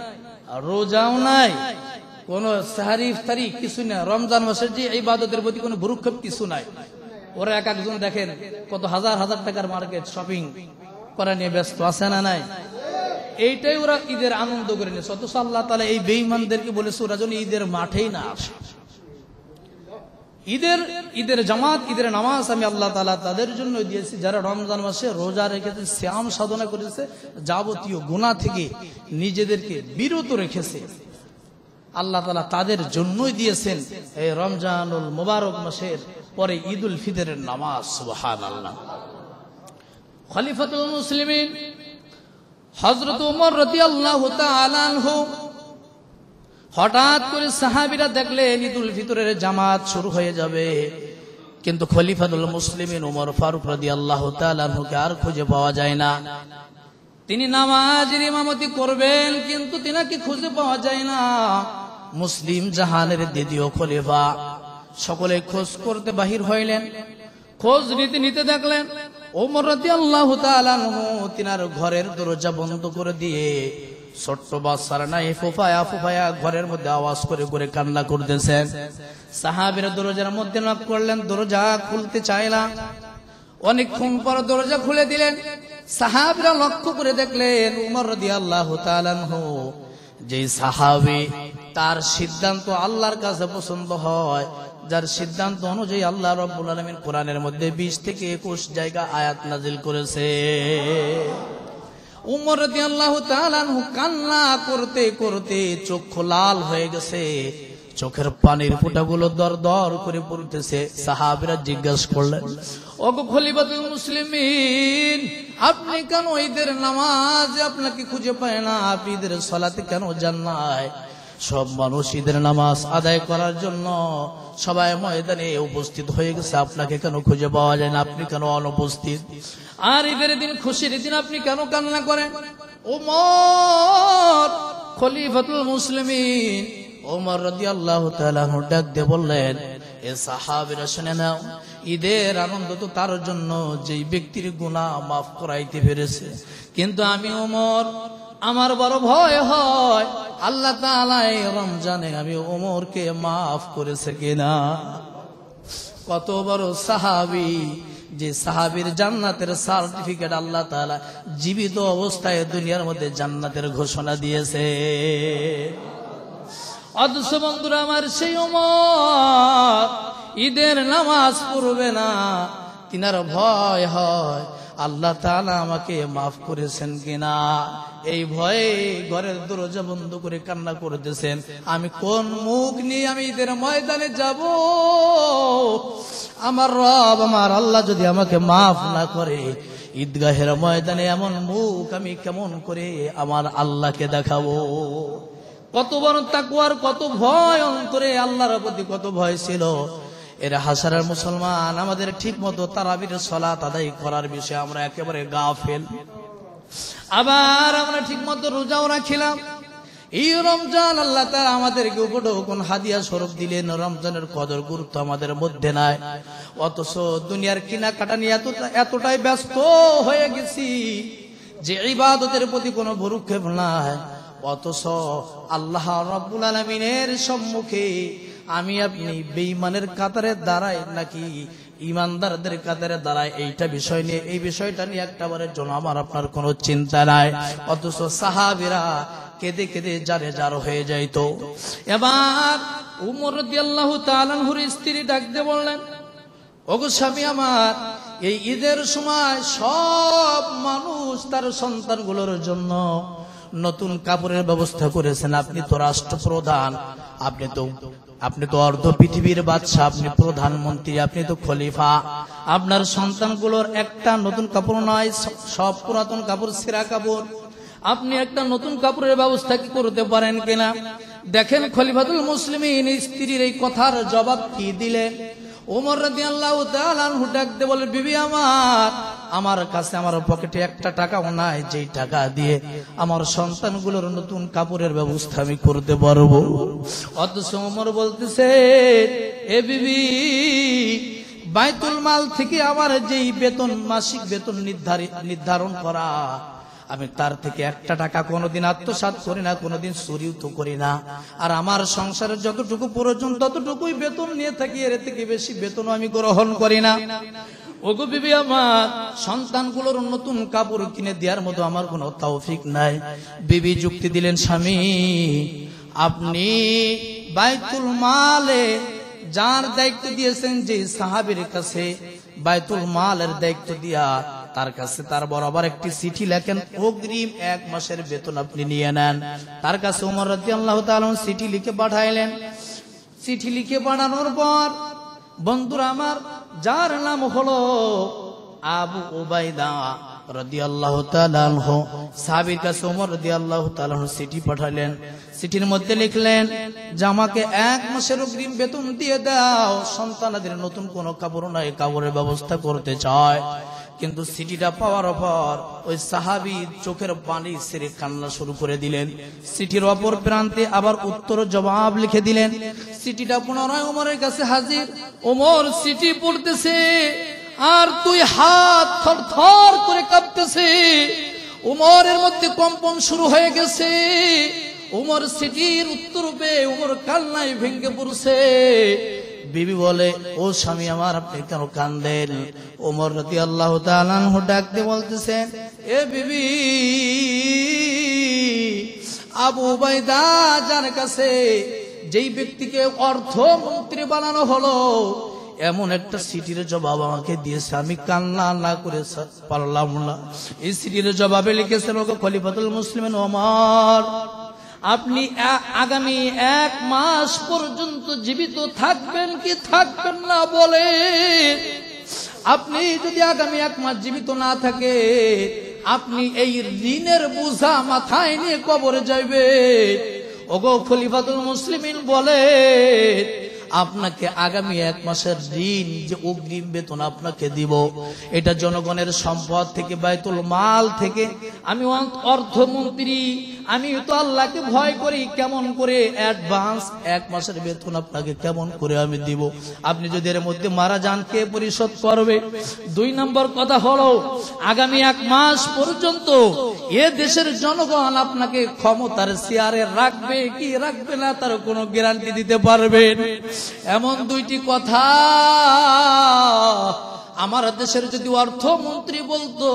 রোজাও নাই, কোন সাহারি ইফতারি কিছু না, রমজান মাসের যে ইবাদতের প্রতি কোনো ভ্রুক্ষেপ কিছু নাই। ওরা এক একজন দেখেন কত হাজার হাজার টাকার মার্কেট শপিং করা নিয়ে ব্যস্ত, আছে না নাই? এইটাই ওরা ঈদের আনন্দ করে নিয়েছে। অথচ আল্লাহ তাআলা এই বেঈমানদেরকে বলেছে ওরা যেন ঈদের মাঠেই না আসে। ঈদের জামাত, ঈদের নামাজ আমি আল্লাহ তাআলা তাদের জন্য দিয়েছি যারা রমজান মাসে রোজা রেখেছে, সিয়াম সাধনা করেছে, যাবতীয় গুনাহ থেকে নিজেদেরকে বিরত রেখেছে। আল্লাহ তাআলা তাদের জন্যই দিয়েছেন এই রমজানুল মুবারক মাসের পরে ঈদুল ফিতরের নামাজ। সুবহানাল্লাহ। খলিফাতুল মুসলিমিন হযরত ওমর রাদিয়াল্লাহু তাআলা আনহু হঠাৎ করে সাহাবীরা দেখলেন ঈদুল ফিতরের জামাত শুরু হয়ে যাবে, কিন্তু খলিফাতুল মুসলিমিন ওমর ফারুক রাদিয়াল্লাহু তাআলা আনহুকে আর খুঁজে পাওয়া যায় না। তিনি নামাজের ইমামতি করবেন, কিন্তু তিনাকে খুঁজে পাওয়া যায় না। মুসলিম জাহানের দ্বিতীয় খলিফা সকলে খোঁজ করতে বাহির হইলেন। খোঁজ নিতে দেখলেন ওমর রাদিয়াল্লাহু তাআলা আনহু তিনার ঘরের দরজা বন্ধ করে দিয়ে ছোট্ট বাচ্চারা নাই ফুফায়া ঘরের মধ্যে আওয়াজ করে করে কান্না করতেছেন। সাহাবীরা দরজার মধ্যে নক করলেন, দরজা খুলতে চাইলা। অনেকক্ষণ পর দরজা খুলে দিলেন। সাহাবীরা লক্ষ্য করে দেখলেন ওমর রাদিয়াল্লাহু তাআলা আনহু যে সাহাবী, তার সিদ্ধান্ত আল্লাহর কাছে পছন্দ হয়, যার সিদ্ধান্ত অনুযায়ী আল্লাহ রাব্বুল আলামিন কোরআনের মধ্যে 20 থেকে 21 জায়গা আয়াত নাজিল করেছে। ওমর রাদিয়াল্লাহু তাআলা আনহু কান্না করতে করতে চোখ লাল হয়ে গেছে, চোখের পানির ফোঁটাগুলো দর দর করে পড়তেছে। সাহাবীরা জিজ্ঞাসা করলেন, ওগো খলিফাতুল মুসলিমিন, আপনি কেন ঈদের নামাজে আপনাকে খুঁজে পায় না? আপনি ঈদের সালাতে কেন যান না? সব মানুষ ঈদের নামাজ আদায় করার জন্য সবাই ময়দানে উপস্থিত হয়ে গেছে, আপনাকে কেন খুঁজে পাওয়া যায় না? আপনি কেন অনুপস্থিত? আর ঈদের দিন, খুশির দিন আপনি কেন কান্না করেন? ওমর খলিফাতুল মুসলিমিন ওমর রাদিয়াল্লাহু তাআলা আনহু ডাক দিয়ে বললেন, এ সাহাবীরা শুনে নাও, ঈদের আনন্দ তো তার জন্য যেই ব্যক্তির গুনাহ মাফ করাইতে পেরেছে, কিন্তু আমি ওমর, আমার বড় ভয় হয় আল্লাহ তাআলা এই রমজানে আমি ওমরকে মাফ করেছে কিনা। কত বড় সাহাবী, যে সাহাবীর জান্নাতের সার্টিফিকেট আল্লাহ তাআলা জীবিত অবস্থায় দুনিয়ার মধ্যে জান্নাতের ঘোষণা দিয়েছে। অথচ বন্ধুরা আমার, সেই ওমর ঈদের নামাজ পড়বে না, তিনার ভয় হয় আল্লাহ তাআলা আমাকে মাফ করেছেন কিনা, এই ভয়ে ঘরের দরজা বন্ধ করে কান্না করতেছেন। আমি কোন মুখ নিয়ে আমি ঈদের ময়দানে যাব? আমার রব, আমার আল্লাহ যদি আমাকে মাফ না করে, ঈদগাহের ময়দানে এমন মুখ আমি কেমন করে আমার আল্লাহকে দেখাবো? কত বড় তাকওয়ার, কত ভয় অন্তরে, আল্লাহর প্রতি কত ভয় ছিল। এরা হাসারের মুসলমান, আমাদের ঠিক মতো তারাবির সালাত আদায় করার বিষয়ে আমরা একেবারে গাফেল। আবার আমরা ঠিক মতো রোজাও রাখিলাম। এই রমজান আল্লাহ তাআলা আমাদেরকে উপঢৌকন হাদিয়া স্বরূপ দিলেন, রমজানের কদর গুরুত্ব আমাদের মধ্যে নাই। অথচ দুনিয়ার কেনাকাটা নিয়ে এতটাই ব্যস্ত হয়ে গেছি যে ইবাদতের প্রতি কোনো ভ্রুক্ষেপ নাই। অথচ আল্লাহ রাব্বুল আলামিনের সম্মুখে আমি আপনি বেঈমানের কাতারে দাঁড়াই নাকি ইমানদারদের কাতারে দাঁড়ায়, এইটা বিষয় নিয়ে, এই বিষয়টা নিয়ে একটাবারের জন্য আমার আপনার কোনো চিন্তা নাই। অথচ সাহাবীরা কেঁদে কেঁদে জারে জার হয়ে যাইতো। এবার উমর রাদিয়াল্লাহু তাআলা আনহুর স্ত্রী ডাক দিয়ে বললেন, ওগো স্বামী আমার, এই ঈদের সময় সব মানুষ তার সন্তানগুলোর জন্য নতুন কাপড়ের ব্যবস্থা করেছেন। আপনি তো রাষ্ট্রপ্রধান, আপনি তো অর্ধ পৃথিবীর বাদশা, আপনি প্রধানমন্ত্রী, আপনি তো খলিফা। আপনার সন্তানগুলোর একটা নতুন কাপড় নয়, সব পুরাতন কাপড়, ছেঁড়া কাপড়। আপনি একটা নতুন কাপড়ের ব্যবস্থা কি করতে পারেন কিনা? দেখেন খলিফাতুল মুসলিমিন স্ত্রীর এই কথার জবাব কি দিলেন। ওমর রাদিয়াল্লাহু তাআলা আনহু ডাক দিয়ে বলে, বিবি আমার কাছে আমার পকেটে একটা টাকাও নাই যেই টাকা দিয়ে আমার সন্তানগুলোর নতুন কাপড়ের ব্যবস্থা আমি করতে পারবো। অথচ ওমর বলতেছে, এ বিবি, বাইতুল মাল থেকে আমার যেই বেতন, মাসিক বেতন নির্ধারণ করা, আমি তার থেকে একটা টাকা কোনোদিন আত্মসাৎ করি না, কোনোদিন চুরিও তো করি না। আর আমার সংসারের যতটুকু প্রয়োজন ততটুকুই বেতন নিয়ে থাকি, এর থেকে বেশি বেতন আমি গ্রহণ করি না। ওগো বিবি আমার, সন্তানগুলোর নতুন কাপড় কিনে দেওয়ার মতো আমার কোনো তৌফিক নাই। বিবি যুক্তি দিলেন, স্বামী, আপনি বাইতুল মালে যার দায়িত্ব দিয়েছেন, যে সাহাবীর কাছে বাইতুল মালের দায়িত্ব দিয়া তার কাছে তার বরাবর একটি চিঠি লেখেন, অগ্রিম 1 মাসের বেতন আপনি নিয়ে নেন। তার কাছে ওমর রাদিয়াল্লাহু তাআলা চিঠি লিখে পাঠাইলেন। চিঠি লিখে পাঠানোর পর বন্ধুরা আমার, যার নাম হলো আবু উবাইদা রাদিয়াল্লাহু তাআলা আনহু, সাহাবীর কাছে ওমর রাদিয়াল্লাহু তাআলা আনহু চিঠি পাঠালেন। চিঠির মধ্যে লিখলেন যে আমাকে 1 মাসের অগ্রিম বেতন দিয়ে দাও, সন্তানদের নতুন কোনো কাপড় নাই, কাপড়ের ব্যবস্থা করতে চায়। কিন্তু চিঠিটা পাওয়ার পর ওই সাহাবী চোখের পানি ছেড়ে কান্না শুরু করে দিলেন। চিঠির অপর প্রান্তে আবার উত্তর জবাব লিখে দিলেন। চিঠিটা পুনরায় ওমরের কাছে হাজির। ওমর চিঠি পড়তেছে আর তুই হাত থরথর করে কাঁপতেছে। ওমরের মধ্যে কম্পন শুরু হয়ে গেছে। ওমর চিঠির উত্তর পেয়ে ওমর কান্নায় ভেঙে পড়ছে। বিবি বলে, ও স্বামী আমার, আপনি কেন কান্দেন? ওমর রাদিয়াল্লাহু তাআলা আনহু ডাক দিয়ে বলতেছেন, এ বিবি, আবু উবাইদা যার কাছে যেই ব্যক্তিকে অর্থমন্ত্রী বানানো হলো, এমন একটা চিঠির জবাব আমাকে দিয়েছে, আমি কান্না না করে পারলাম না। এই চিঠির জবাবে লিখেছেন, ওকে খলিফাতুল মুসলিমিন ওমর, আপনি আগামী 1 মাস পর্যন্ত জীবিত থাকবেন কি থাকবেন না বলে। আপনি যদি আগামী 1 মাস জীবিত না থাকে, আপনি এই ঋণের বোঝা মাথায় নিয়ে কবরে যাইবে। ওগো খলিফাতুল মুসলিমিন বলে, আপনাকে আগামী 1 মাসের ঋণ যে অগ্রিম বেতন আপনাকে দিব, এটা জনগণের সম্পদ থেকে, বাইতুল মাল থেকে আমি অর্থমন্ত্রী, আমি তো আল্লাহকে ভয় করি, কেমন করে অ্যাডভান্স 1 মাসের বেতন আপনাকে কেমন করে আমি দিব? আপনি যদি এর মধ্যে মারা যান কে পরিশোধ করবে? 2 নম্বর কথা হলো, আগামী 1 মাস পর্যন্ত এ দেশের জনগণ আপনাকে ক্ষমতার চেয়ারে রাখবে কি রাখবে না তার কোনো গ্যারান্টি দিতে পারবেন? এমন 2টি কথা আমার দেশের যদি অর্থমন্ত্রী বলতো,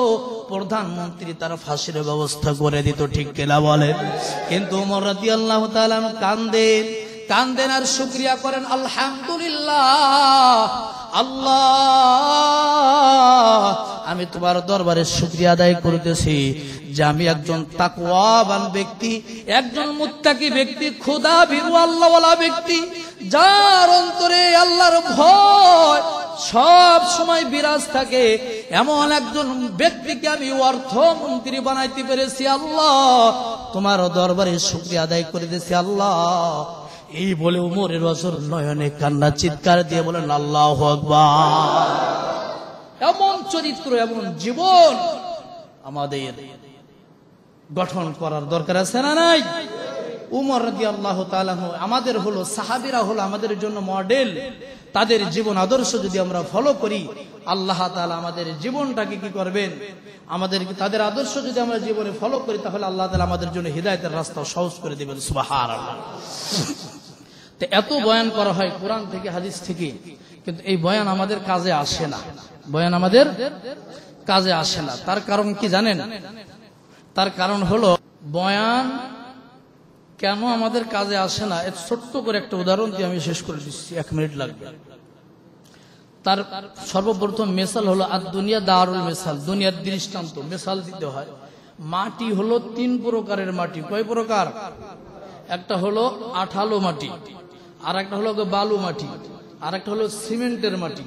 প্রধানমন্ত্রী তার ফাঁসির ব্যবস্থা করে দিত, ঠিক কিনা বলেন? কিন্তু ওমর রাদিয়াল্লাহু তাআলা কান্দেন আর শুকরিয়া করেন, আলহামদুলিল্লাহ, আল্লাহ আমি তোমার দরবারে শুকরিয়া আদায় করতেছি যে আমি একজন তাকওয়াবান ব্যক্তি, একজন মুত্তাকি ব্যক্তি, খোদা ভীরু আল্লাহওয়ালা ব্যক্তি, যার অন্তরে আল্লাহর ভয় সব সময় বিরাজ থাকে, এমন একজন ব্যক্তিকে আমি অর্থমন্ত্রী বানাইতে পেরেছি। আল্লাহ তোমার দরবারে শুকরিয়া আদায় করে দিয়েছি আল্লাহ। এই বলে উমরের অজর নয়নে কান্না, চিৎকার দিয়ে বলেন আল্লাহু আকবার। এমন চরিত্র, এমন জীবন আমাদের গঠন করার দরকার আছে না নাই? উমর রাদিয়াল্লাহু তাআলা আমাদের হলো, সাহাবীরা হলো আমাদের জন্য মডেল। তাদের জীবন আদর্শ যদি আমরা ফলো করি, আল্লাহ তাআলা আমাদের জীবনটাকে কি করবেন, তাদের আদর্শ যদি আমরা জীবনে ফলো করি, তাহলে আল্লাহ তাআলা আমাদের জন্য হিদায়াতের রাস্তা সহজ করে দিবেন। সুবহানাল্লাহ। তো এত বয়ান করা হয় কোরআন থেকে, হাদিস থেকে, কিন্তু এই বয়ান আমাদের কাজে আসে না। বয়ান আমাদের কাজে আসে না। তার কারণ কি জানেন? তার কারণ হলো, বয়ান কেন আমাদের কাজে আসে না, এর ছোট্ট করে একটা উদাহরণ দিয়ে আমি শেষ করে দিচ্ছি, 1 মিনিট লাগবে। তার সর্বপ্রথম মেসাল হলো, আর দুনিয়া দারুল মেসাল, দুনিয়ার দৃষ্টান্ত মেসাল দিতে হয়। মাটি হলো 3 প্রকারের মাটি। কয় প্রকার? একটা হলো আঠালো মাটি, আর একটা হলো বালু মাটি, আর একটা হলো সিমেন্টের মাটি।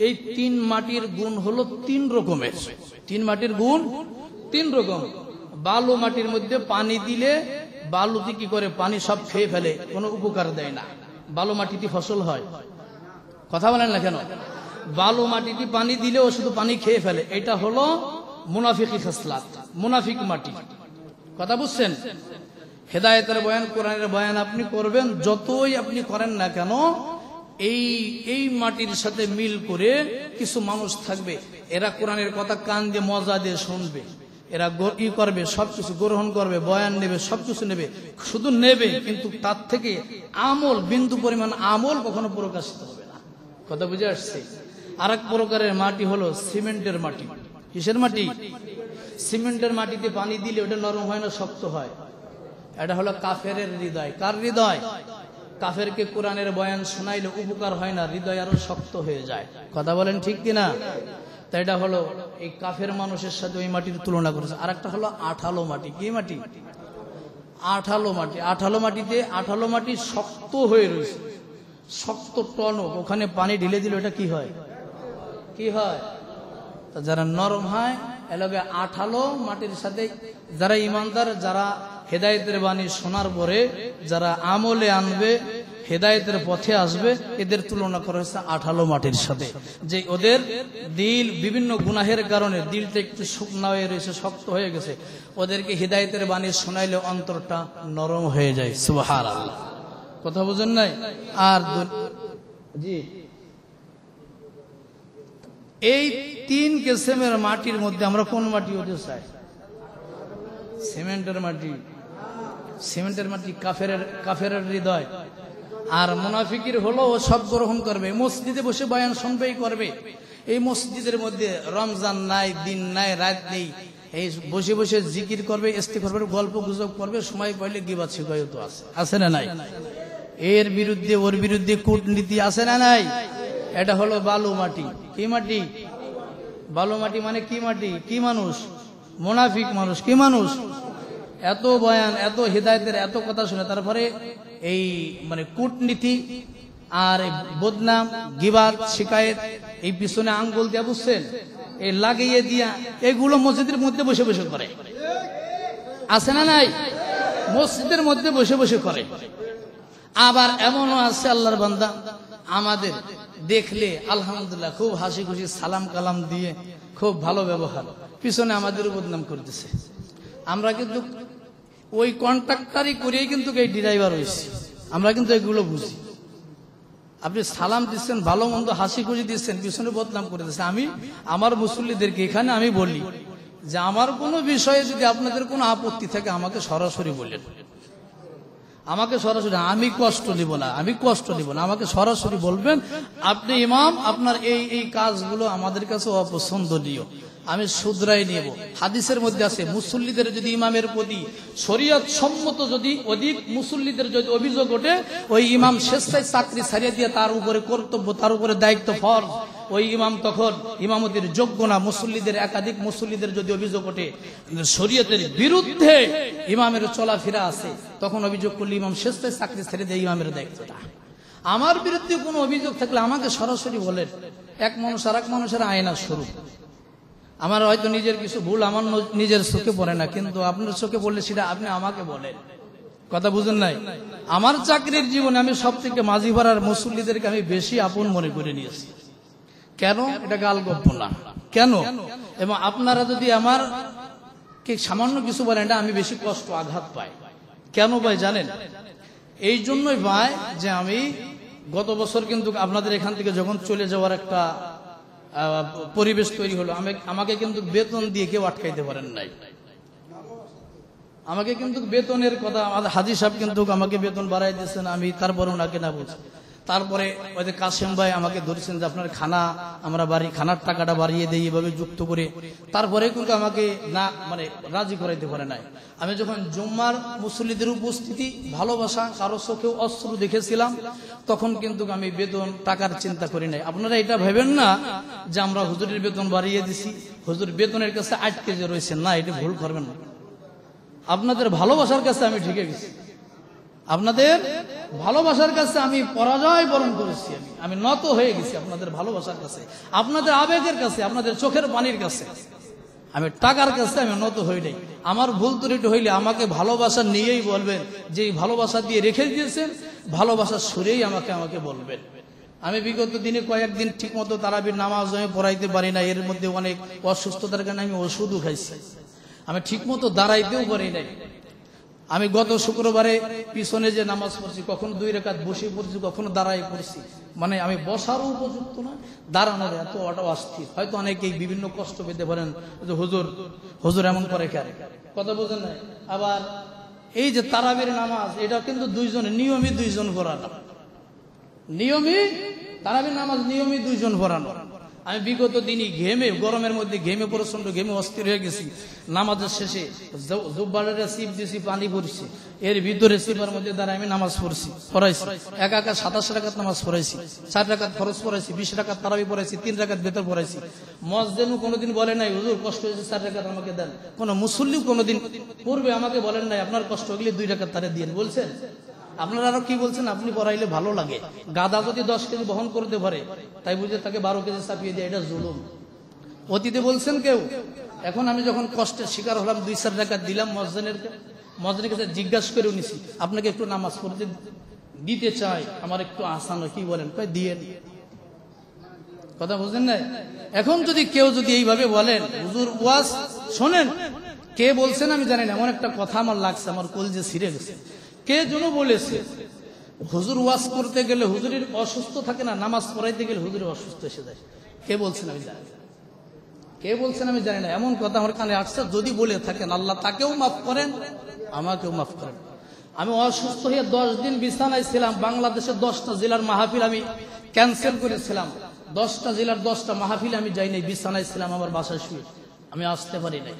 এই 3 মাটির গুণ হলো 3 রকমের। 3 মাটির গুণ 3 রকম। বালু মাটির মধ্যে পানি দিলে বালুতে কি করে, পানি সব খেয়ে ফেলে, কোনো উপকার দেয় না। বালু মাটিতে ফসল হয়? কথা বলেন না কেন? বালু মাটিতে পানি দিলেও শুধু পানি খেয়ে ফেলে। এটা হলো মুনাফিকি খাসলাত, মুনাফিক মাটি। কথা বুঝছেন? হেদায়েতের বয়ান, কোরআনের বয়ান আপনি করবেন, যতই আপনি করেন না কেন, এই মাটির সাথে মিল করে কিছু মানুষ থাকবে, এরা কোরআনের কথা কান দিয়ে মজা দিয়ে শুনবে, এরা করবে, সবকিছু গ্রহণ করবে, বয়ান নেবে, সবকিছু নেবে, শুধু নেবে, কিন্তু তার থেকে আমল, বিন্দু পরিমাণ আমল কখনো প্রকাশিত হবে না। কথা বুঝে আসছে? আর এক প্রকারের মাটি হলো সিমেন্টের মাটি। কিসের মাটি? সিমেন্টের মাটিতে পানি দিলে ওটা নরম হয় না, শক্ত হয়। এটা হলো কাফেরের হৃদয়। কার হৃদয়? কাফেরকে কোরআনের বয়ান শোনাইলে উপকার হয় না, হৃদয় আরো শক্ত হয়ে যায়। কথা বলেন ঠিক কিনা? তাই এটা হলো এই কাফের মানুষের সাথে ওই মাটির তুলনা করেছে। আর একটা হলো আঠালো মাটি। কি মাটি? আঠালো মাটি। আঠালো মাটিতে, আঠালো মাটি শক্ত হয়ে রয়েছে, শক্ত টনক, ওখানে পানি ঢেলে দিলে এটা কি হয়? কি হয়? যারা নরম হয়, এলাকা আঠালো মাটির সাথে যারা ইমানদার, যারা হেদায়েতের বাণী শোনার পরে যারা আমলে আনবে, হেদায়েতের পথে আসবে, এদের তুলনা করা হয়েছে আঠালো মাটির সাথে। যে ওদের দিল বিভিন্ন গুনাহের কারণে দিলটা একটু শুকনা হয়ে রয়েছে, শক্ত হয়ে গেছে, ওদেরকে হেদায়েতের বাণী শোনাইলে অন্তরটা নরম হয়ে যায়। সুবহানাল্লাহ। কথা বুঝেন নাই? আর জি, এই 3 কিসমের মাটির মধ্যে আমরা কোন মাটি হতে চাই? সিমেন্টের মাটি। সিমেন্টের মাটি কাফেরের হৃদয়। আর মুনাফিকের হলো ও সব গ্রহণ করবে, মসজিদে বসে বয়ান শুনবেই করবে। এই মসজিদের মধ্যে রমজান নাই, দিন নাই, রাত নেই, এই বসে বসে জিকির করবে, ইস্তেগফার করবে, গল্প গুজব করবে, সময় পাইলে গীবত শিকায়ত আছে, আছে না নাই? এর বিরুদ্ধে ওর বিরুদ্ধে কূটনীতি আছে না নাই? এটা হলো বালু মাটি। কি মাটি? বালু মাটি মানে কি মাটি? কি মানুষ? মুনাফিক মানুষ। কি মানুষ? এত বয়ান, এত হিদায়াতের এত কথা শুনে তারপরে এই মানে কূটনীতি আর বদনাম, গীবত, শিকায়েত, এই পিছনে আঙ্গুল দিয়া, বুঝছেন, এই লাগিয়ে দিয়া, এগুলো মসজিদের মধ্যে বসে বসে করে। আছে না নাই? মসজিদের মধ্যে বসে বসে করে। আবার এমনও আছে আল্লাহর বান্দা, আমাদের দেখলে আলহামদুলিল্লাহ খুব হাসি খুশি সালাম কালাম দিয়ে খুব ভালো ব্যবহার, পিছনে আমাদের বদনাম করতেছে। আমরা কিন্তু ওই কন্ট্রাক্টারই করেই কিন্তু এই ড্রাইভার হয়েছে। আমরা কিন্তু এগুলো বুঝি। আপনি সালাম দিচ্ছেন, ভালো মন্দ হাসি খুশি দিচ্ছেন, পিছনে বদনাম করে দিচ্ছেন। আমি আমার মুসল্লিদেরকে এখানে আমি বলি যে আমার কোনো বিষয়ে যদি আপনাদের কোনো আপত্তি থাকে আমাকে সরাসরি বলেন, আমাকে সরাসরি, আমি কষ্ট নিব না, আমি কষ্ট নিব না, আমাকে সরাসরি বলবেন আপনি ইমাম, আপনার এই এই কাজগুলো আমাদের কাছে অপছন্দনীয়, আমি শুধরাই নেব। হাদিসের মধ্যে আছে মুসল্লিদের যদি ইমামের প্রতি শরীয়ত সম্মত যদি অধিক মুসল্লিদের যদি অভিযোগ ওঠে, ওই ইমাম স্বেচ্ছায় চাকরি ছাড়িয়ে দিয়ে তার উপরে কর্তব্য, তার উপরে দায়িত্ব ফরজ, ওই ইমাম তখন ইমামতির যোগ্য না। মুসল্লিদের একাধিক মুসল্লিদের যদি অভিযোগ ওঠে শরীয়তের বিরুদ্ধে ইমামের চলাফেরা আছে, তখন অভিযোগ করলে ইমাম স্বেচ্ছায় চাকরি ছেড়ে দেয় ইমামের দায়িত্বটা। আমার বিরুদ্ধে কোনো অভিযোগ থাকলে আমাকে সরাসরি বলেন। এক মানুষ আর এক মানুষের আয়না শুরু। আমার হয়তো নিজের কিছু ভুল আমার নিজের চোখে পড়ে না, কিন্তু আপনার চোখে পড়লে সেটা আপনি আমাকে বলেন। কথা বুঝেন নাই? আমার চাকরির জীবনে আমি সব থেকে মাঝি ভাড়ার মুসল্লিদেরকে আমি বেশি আপন মনে করে নিয়েছি। কেন? এটা গাল গপ্প না। কেন? এবং আপনারা যদি আমার কে সামান্য কিছু বলেন, এটা আমি বেশি কষ্ট আঘাত পাই। কেন ভাই জানেন? এই জন্যই ভাই যে আমি গত বছর কিন্তু আপনাদের এখান থেকে যখন চলে যাওয়ার একটা পরিবেশ তৈরি হলো, আমাকে কিন্তু বেতন দিয়ে কেউ আটকাইতে পারেন নাই। আমাকে কিন্তু বেতনের কথা আমাদের হাজী সাহেব কিন্তু আমাকে বেতন বাড়াই দিয়েছেন, আমি তারপরে ওনাকে না বুঝি। তারপরে ওই যে কাসেম ভাই আমাকে ধরেছেন যে আপনার খানা আমরা খানার টাকাটা বাড়িয়ে দেই, এভাবে যুক্ত করে। তারপরে কিন্তু আমাকে না মানে রাজি করাইতে পারে নাই। আমি যখন জুম্মার মুসল্লিদের উপস্থিতি ভালোবাসা কারো চোখেও অশ্রু দেখেছিলাম, তখন কিন্তু আমি বেতন টাকার চিন্তা করি নাই। আপনারা এটা ভেবেন না যে আমরা হুজুরের বেতন বাড়িয়ে দিছি, হুজুর বেতনের কাছে আটকে যে রয়েছেন, না, এটা ভুল করবেন না। আপনাদের ভালোবাসার কাছে আমি ঠেকে গেছি, আপনাদের ভালোবাসার কাছে আমি পরাজয় বরণ করেছি, আমি নত হয়ে গেছি আপনাদের ভালোবাসার কাছে, আপনাদের আবেগের কাছে, আপনাদের চোখের পানির কাছে। আমি টাকার কাছে আমি নত হই নাই। আমার ভুল ত্রুটি হইলে আমাকে ভালোবাসা নিয়েই বলবেন, যে ভালোবাসা দিয়ে রেখে দিয়েছেন, ভালোবাসা সুরেই আমাকে বলবেন। আমি বিগত দিনে কয়েকদিন ঠিক মতো তারাবির নামাজ আমি পড়াইতে পারি না, এর মধ্যে অনেক অসুস্থতার কারণে আমি ওষুধও খাইছি, আমি ঠিক মতো দাঁড়াইতেও পারি নাই। আমি গত শুক্রবারে পিছনে যে নামাজ পড়ছি, কখনো 2 রাকাত বসে পড়ছি, কখনো দাঁড়াই পড়ছি, মানে আমি বসারও উপযুক্ত না, দাঁড়ানোর এত অস্থির। হয়তো অনেকেই বিভিন্ন কষ্ট পেতে পারেন যে হুজুর এমন করে কেন, কথা বোঝেন না। আবার এই যে তারাবির নামাজ, এটা কিন্তু নিয়মিত 2 জন পড়ানো, নিয়মিত তারাবির নামাজ নিয়মিত 2 জন পড়ানো। আমি বিগত দিনই ঘেমে, গরমের মধ্যে ঘেমে, প্রচন্ড ঘেমে অস্থির হয়ে গেছি। নামাজের শেষে জুব্বারের সিপ দিয়েছি, পানি পড়ছি, এর ভিতরে সিপার মধ্যে দ্বারা আমি নামাজ পড়াইছি। একা 27 রাকাত নামাজ পড়াইছি, 4 রাকাত ফরজ পড়াইছি, 20 রাকাত তারাবি পড়াইছি, 3 রাকাত বেতর পড়াইছি। মসজিদে কোনোদিন বলে নাই হুজুর কষ্ট হয়েছে 4 রাকাত আমাকে দেন, কোন মুসল্লিও কোনোদিন পূর্বে আমাকে বলেন নাই আপনার কষ্ট হইলে 2 রাকাত তারে দিয়ে বলছেন। আপনারা আরো কি বলছেন, আপনি পড়াইলে ভালো লাগে। গাদা যদি 10 কেজি বহন করতে পারে, তাই বুঝে তাকে 12 কেজি চাপিয়ে দিয়ে, এটা জুলুম। অতীতে বলছেন কেউ? এখন আমি যখন কষ্টের শিকার হলাম, 2-4 রাকাত দিলাম, মসজিদের কাছে জিজ্ঞাসা করে নিছি, আপনাকে একটু নামাজ পড়তে দিতে চাই, আমার একটু আসান, কি বলেন? কই দিয়ে, কথা বুঝলেন না? এখন যদি কেউ যদি এইভাবে বলেন হুজুর ওয়াজ শোনেন, কে বলছেন আমি জানি না, এমন একটা কথা আমার লাগছে, আমার কলজে ছিঁড়ে গেছে। কে যেন বলেছে হুজুর ওয়াজ করতে গেলে হুজুরের অসুস্থ থাকে না, নামাজ পড়াইতে গেলে হুজুরের অসুস্থ এসে যায়। কে বলছেন আমি জানি না, কে বলছেন আমি জানি না, এমন কথা আমার কানে আসছে। যদি বলে থাকেন আল্লাহ তাকেও মাফ করেন, আমাকেও মাফ করেন। আমি অসুস্থ হয়ে 10 দিন বিছানায় ছিলাম। বাংলাদেশের 10টা জেলার মাহফিল আমি ক্যান্সেল করেছিলাম, 10টা জেলার 10টা মাহফিল আমি যাই নাই, বিছানায় ছিলাম আমার বাসায় শুয়ে, আমি আসতে পারি নাই।